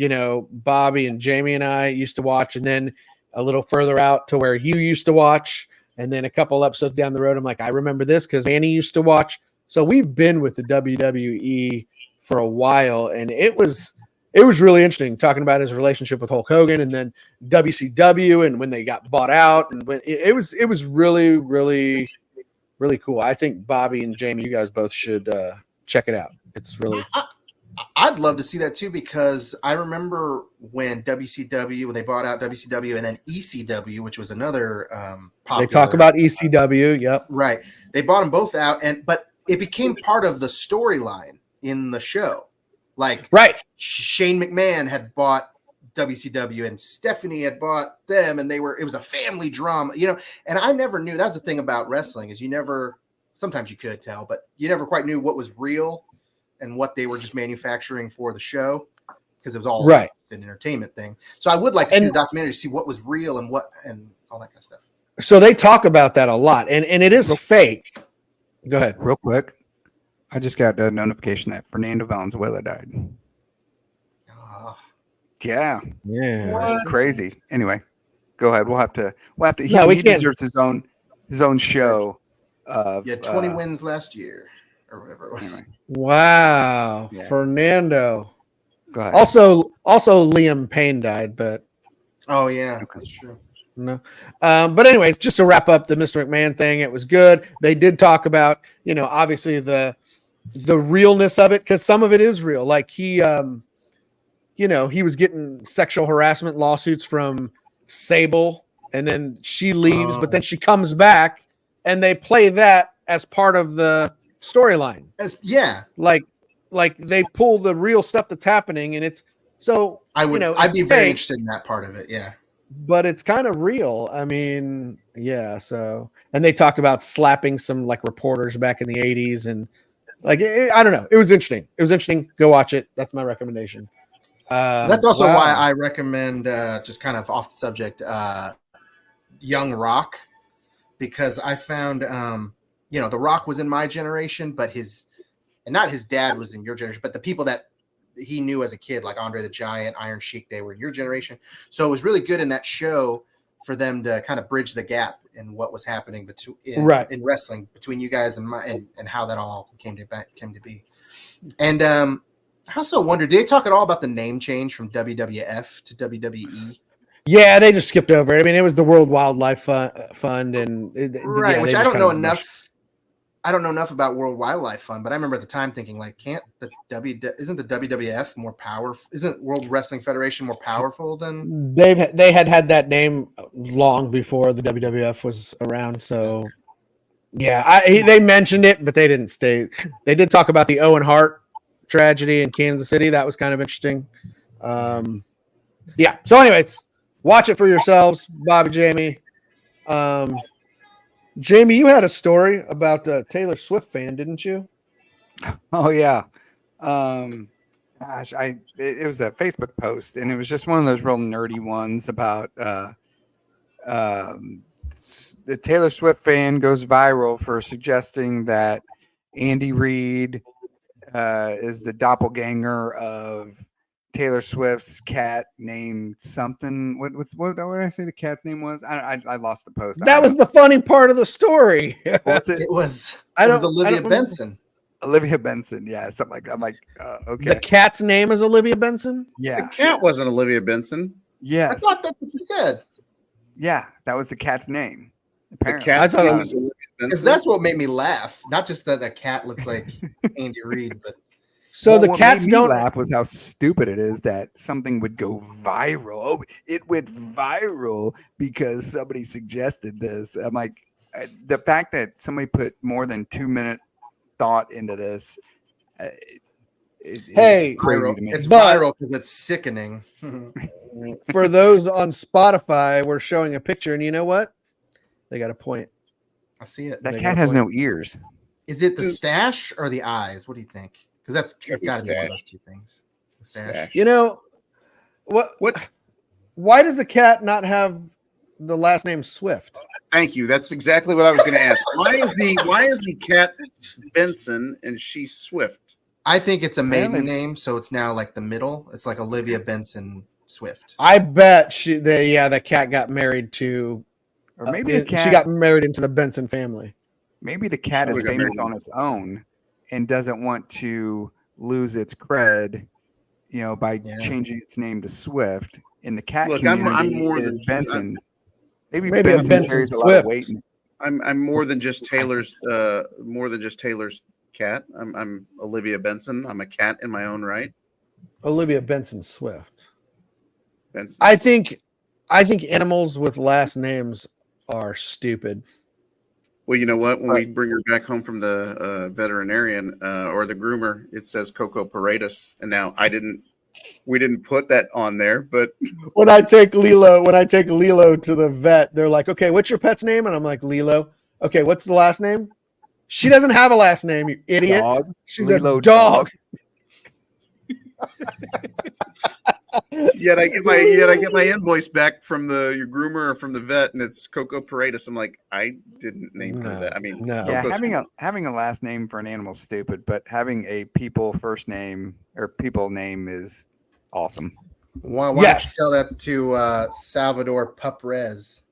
Bobby and Jamie and I used to watch, and then a little further out to where you used to watch, and then a couple episodes down the road, I'm like, I remember this because Annie used to watch. So we've been with the WWE for a while, and it was really interesting talking about his relationship with Hulk Hogan, and then WCW, and when they got bought out, and when it was really, really, really cool. I think Bobby and Jamie, you guys both should check it out. It's really. I'd love to see that too, because I remember when they bought out WCW and then ECW, which was another popular. They talk about ECW, yep. Right. They bought them both out, but it became part of the storyline in the show. Like, right. Shane McMahon had bought WCW and Stephanie had bought them, and it was a family drama, and I never knew. That's the thing about wrestling is sometimes you could tell, but you never quite knew what was real and what they were just manufacturing for the show, because it was all right. an entertainment thing. So I would like to see the documentary to see what was real and all that kind of stuff. So they talk about that a lot, and it is fake. Go ahead. Real quick. I just got a notification that Fernando Valenzuela died. Yeah. That's crazy. Anyway, go ahead. We'll have to. He deserves his own show. 20 wins last year or whatever it was. Anyway. Wow, yeah. Fernando. Go ahead. Also, Liam Payne died, but. Oh yeah, that's true. No, but anyways, just to wrap up the Mr. McMahon thing, it was good. They did talk about, obviously the realness of it, because some of it is real. Like he was getting sexual harassment lawsuits from Sable, and then she leaves, but then she comes back, and they play that as part of the storyline. Like they pull the real stuff that's happening, and it's so. I'd be very interested in that part of it. Yeah. But it's kind of real. So, and they talked about slapping some like reporters back in the 80s, and I don't know. It was interesting. Go watch it. That's my recommendation. That's also why I recommend, just kind of off the subject, Young Rock, because I found, The Rock was in my generation, but his and not his dad was in your generation, but the people that he knew as a kid, like Andre the Giant, Iron Sheik, they were in your generation. So it was really good in that show for them to kind of bridge the gap in what was happening in wrestling between you guys and how that all came to be. And I also wonder, did they talk at all about the name change from WWF to WWE? Yeah, they just skipped over it. I mean, it was the World Wildlife Fund, and which I don't know enough. I don't know enough about World Wildlife Fund, but I remember at the time thinking, like, isn't the WWF more powerful? Isn't World Wrestling Federation more powerful than they had that name long before the WWF was around? So yeah, they mentioned it, but they didn't stay. They did talk about the Owen Hart tragedy in Kansas City. That was kind of interesting. Yeah. So, anyways, watch it for yourselves, Bobby, Jamie. Jamie, you had a story about a Taylor Swift fan, didn't you? Oh yeah. Gosh, it was a Facebook post, and it was just one of those real nerdy ones about the Taylor Swift fan goes viral for suggesting that Andy Reid is the doppelganger of Taylor Swift's cat named something. What did I say the cat's name was? I lost the post. That was the funny part of the story. What was it? It was Olivia Benson. Olivia Benson, yeah, something like that. I'm like, okay. The cat's name is Olivia Benson? Yeah. The cat wasn't Olivia Benson. Yes. I thought that's what you said. Yeah, that was the cat's name. Apparently. The cat's name is Olivia Benson. Because that's what made me laugh. Not just that a cat looks like Andy Reid, but the cats made me don't laugh was how stupid it is that something would go viral. Oh, it went viral because somebody suggested this. I'm like, the fact that somebody put more than 2-minute thought into this. Hey, crazy to me. It's viral because it's sickening. For those on Spotify, we're showing a picture, and you know what? They got a point. I see it. That cat has no ears. Is it the stash or the eyes? What do you think? Because that's got to be one of those two things. The stash. You know what? Why does the cat not have the last name Swift? Thank you. That's exactly what I was going to ask. Why is the cat Benson and she's Swift? I think it's a maiden name, so it's now like the middle. It's like Olivia Benson Swift. I bet the cat got married to, or maybe she got married into the Benson family. Maybe the cat is famous on its own and doesn't want to lose its cred, by changing its name to Swift. In the cat community, I'm more than Benson. Maybe Benson carries a lot of weight. I'm more than just Taylor's cat. I'm Olivia Benson. I'm a cat in my own right. Olivia Benson Swift. Benson. I think animals with last names are stupid. Well, you know what? When we bring her back home from the veterinarian or the groomer, it says Coco Paredes, and now we didn't put that on there, but when I take Lilo to the vet, they're like, "Okay, what's your pet's name?" And I'm like, "Lilo." Okay, what's the last name? She doesn't have a last name, you idiot. Dog. She's Lilo a dog. Yet I get my invoice back from your groomer or from the vet, and it's Coco Paredes. I'm like, I didn't name her that. I mean, no. Yeah, having a last name for an animal is stupid, but having a people first name or people name is awesome. Why don't you tell that to Salvador Paredes?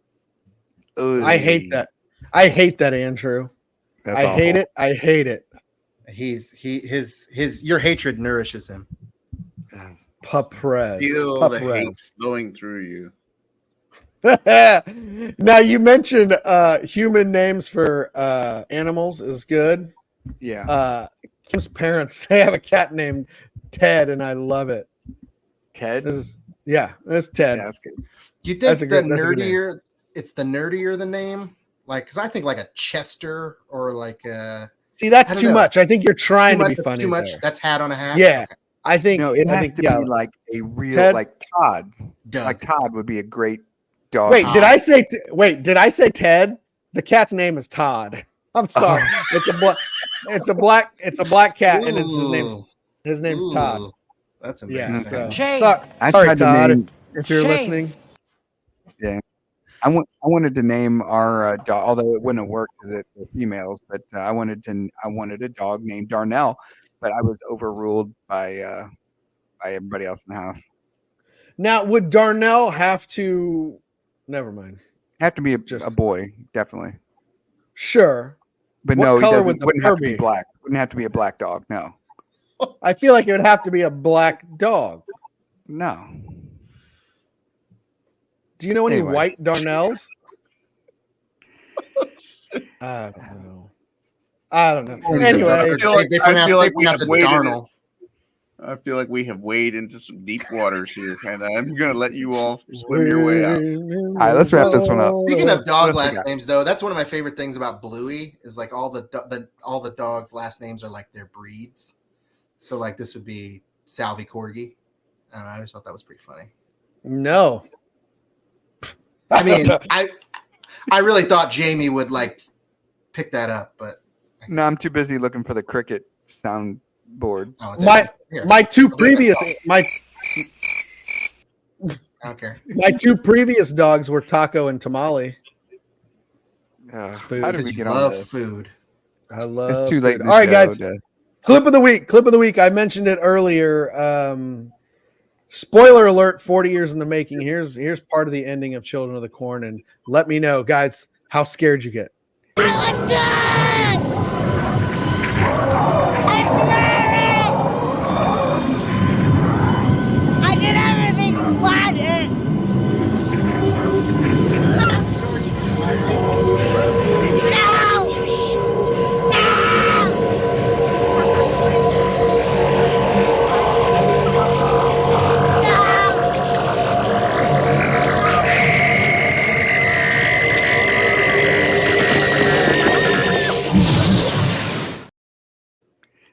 I hate that. I hate that, Andrew. That's I awful. hate it. I hate it. His your hatred nourishes him. Paredes. Feel the hate flowing through you. Now you mentioned human names for animals is good. Yeah. Kim's parents, they have a cat named Ted, and I love it. Ted? It's Ted. Yeah, that's good. Do you think it's the nerdier the name? Like, because I think like a Chester or like a. See, that's too much. I think you're trying to be funny. Too much. That's hat on a hat. Yeah. Okay. I think it has to be like a real Ted? like Todd. Doug. Like Todd would be a great dog. Wait, did I say Ted? The cat's name is Todd. I'm sorry. It's a black cat, and his name's Todd. That's embarrassing. Yeah. Sorry, Todd, if you're listening. Yeah. I wanted to name our dog, although it wouldn't have worked because it's females. But I wanted a dog named Darnell, but I was overruled by everybody else in the house. Now, would Darnell have to? Never mind. Have to be a boy, definitely. Sure. But What no, color he would the wouldn't fur have to be be? black. Wouldn't have to be a black dog. No. I feel like it would have to be a black dog. No. Do you know any Anyway. white Darnells? I don't know. Anyway, I feel like we have waded Darnell. I feel like we have waded into some deep waters here, and I'm going to let you all swim your way out. All right, let's wrap this one up. Speaking of dog What else we last got? names, though, that's one of my favorite things about Bluey is like all the dogs' last names are like their breeds. So like this would be Salvi Corgi. I don't know, I always thought that was pretty funny. no. I mean, I really thought Jamie would like pick that up, but No, I'm too busy looking for the cricket soundboard. oh, it's my two previous I don't care. my two previous dogs were Taco and Tamale. Food. How did we Because you get on love this? food. I love. It's too late. Food. All right, guys. Clip of the week. I mentioned it earlier. Spoiler alert, 40 years in the making. Here's part of the ending of Children of the Corn, and let me know, guys, how scared you get. I did everything to find it.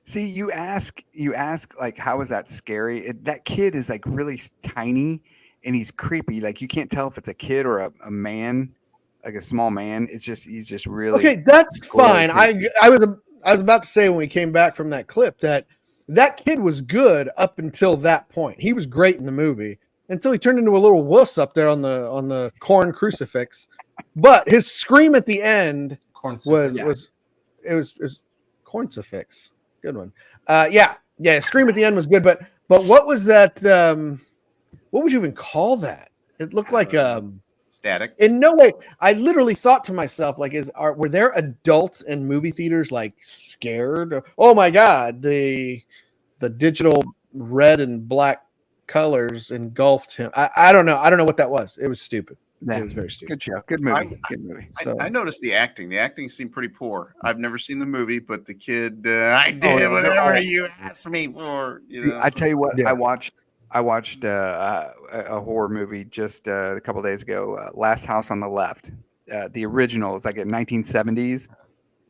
See, you ask, like, how is that scary? That kid is like really tiny, and he's creepy. Like you can't tell if it's a kid or a man, like a small man. He's just really Okay, that's fine. creepy. I was about to say when we came back from that clip that kid was good up until that point. He was great in the movie until he turned into a little wuss up there on the corn crucifix. But his scream at the end was corncifix. Good one. Yeah. Scream at the end was good, but what was that? What would you even call that? It looked like Static. in no way. I literally thought to myself, like, were there adults in movie theaters like scared? Oh my god, the digital red and black colors engulfed him. I don't know. I don't know what that was. It was stupid. Yeah. It was very stupid. Good show. Good movie. Good movie. So I noticed the acting. The acting seemed pretty poor. I've never seen the movie, but the kid, I did whatever you asked me for. You know? I tell you what, Yeah. I watched a horror movie just a couple days ago. Last House on the Left. The original is like in 1970s.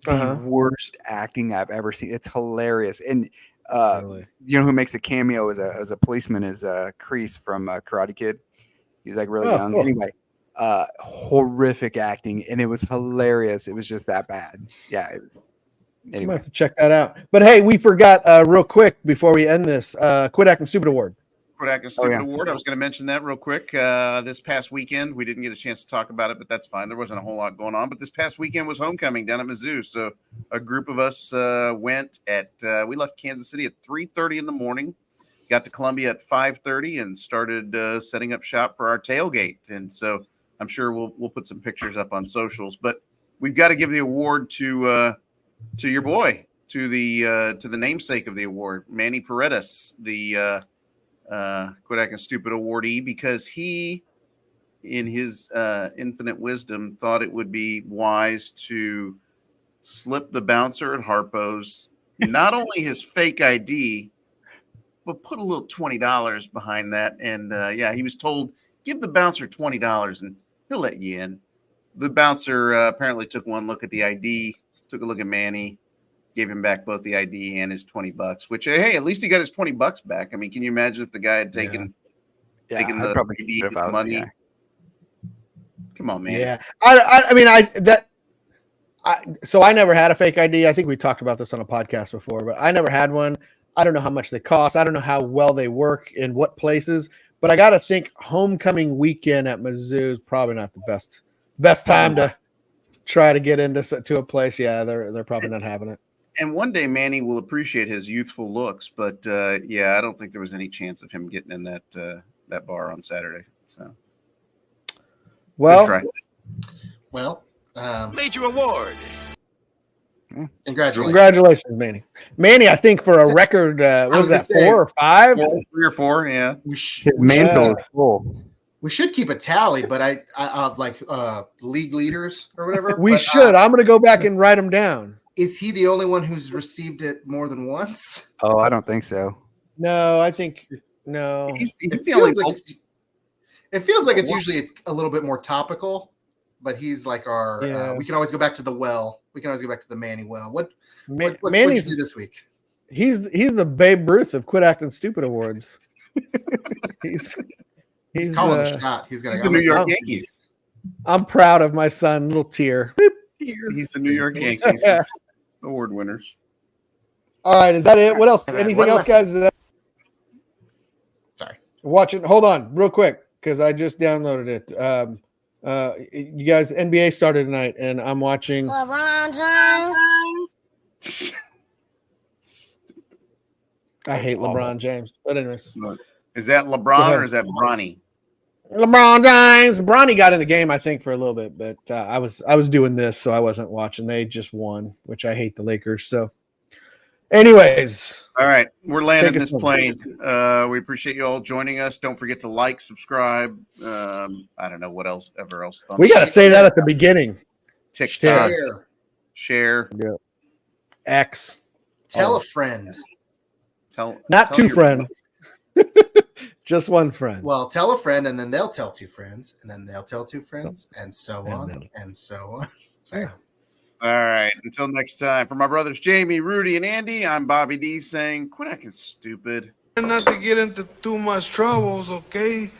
The worst acting I've ever seen. It's hilarious. And Really? you know who makes a cameo as a policeman is Kreese from Karate Kid. He's like really young. Cool. Anyway, horrific acting, and it was hilarious. It was just that bad. Yeah, it was. I'm gonna Anyway, have to check that out. But hey, we forgot real quick before we end this. Quit Acting Stupid Award. Quit Acting Stupid Award. I was going to mention that real quick. This past weekend, we didn't get a chance to talk about it, but that's fine. There wasn't a whole lot going on. But this past weekend was homecoming down at Mizzou. So a group of us went we left Kansas City at 3:30 in the morning, got to Columbia at 5:30, and started setting up shop for our tailgate. And so I'm sure we'll put some pictures up on socials. But we've got to give the award to your boy, to the namesake of the award, Manny Paredes, the Quit Acting Stupid awardee, because he, in his infinite wisdom, thought it would be wise to slip the bouncer at Harpo's not only his fake ID, but put a little $20 behind that. And he was told, give the bouncer $20 and he'll let you in. The bouncer apparently took one look at the ID, took a look at Manny, gave him back both the ID and his $20, which, hey, at least he got his $20 back. I mean, can you imagine if the guy had taken the ID with the money? Yeah. Come on, man. Yeah. So I never had a fake ID. I think we talked about this on a podcast before, but I never had one. I don't know how much they cost. I don't know how well they work in what places, But I got to think homecoming weekend at Mizzou is probably not the best time to try to get to a place. Yeah, they're probably not having it. And one day Manny will appreciate his youthful looks, but yeah, I don't think there was any chance of him getting in that bar on Saturday. So, well, Major award. Congratulations, Manny. Manny, I think for a record, was that 4 or 5? 3 or 4, yeah. His mantle is full. We should keep a tally, but I like league leaders or whatever. We should. I'm going to go back and write them down. Is he the only one who's received it more than once? Oh, I don't think so. No, I think no. He's the only. It feels like it's usually a little bit more topical, but he's like our. Yeah. We can always go back to the well. We can always go back to the Manny well. What'd you do this week? He's the Babe Ruth of Quit Acting Stupid Awards. he's calling a shot. He's the New York Yankees. I'm proud of my son. Little tear. He's the New York Yankees award winners. All right, is that it? What else? Anything else, guys? Sorry. Watching. Hold on, real quick, because I just downloaded it. You guys, NBA started tonight, and I'm watching. LeBron James. I hate LeBron James, but anyways, Is that LeBron or is that Bronny? LeBron James. Bronny got in the game, I think, for a little bit, but I was doing this, so I wasn't watching. They just won, which I hate the Lakers. So, anyways, all right, we're landing this plane. We appreciate you all joining us. Don't forget to like, subscribe. I don't know what else. We got to say that at the beginning. TikTok, share, X. Tell a friend. Not two friends. Just one friend. Well, tell a friend, and then they'll tell 2 friends, and then they'll tell 2 friends, and so on, and so on. Yeah. All right. Until next time, for my brothers Jamie, Rudy, and Andy, I'm Bobby D saying, quit acting stupid. Not to get into too much troubles, okay?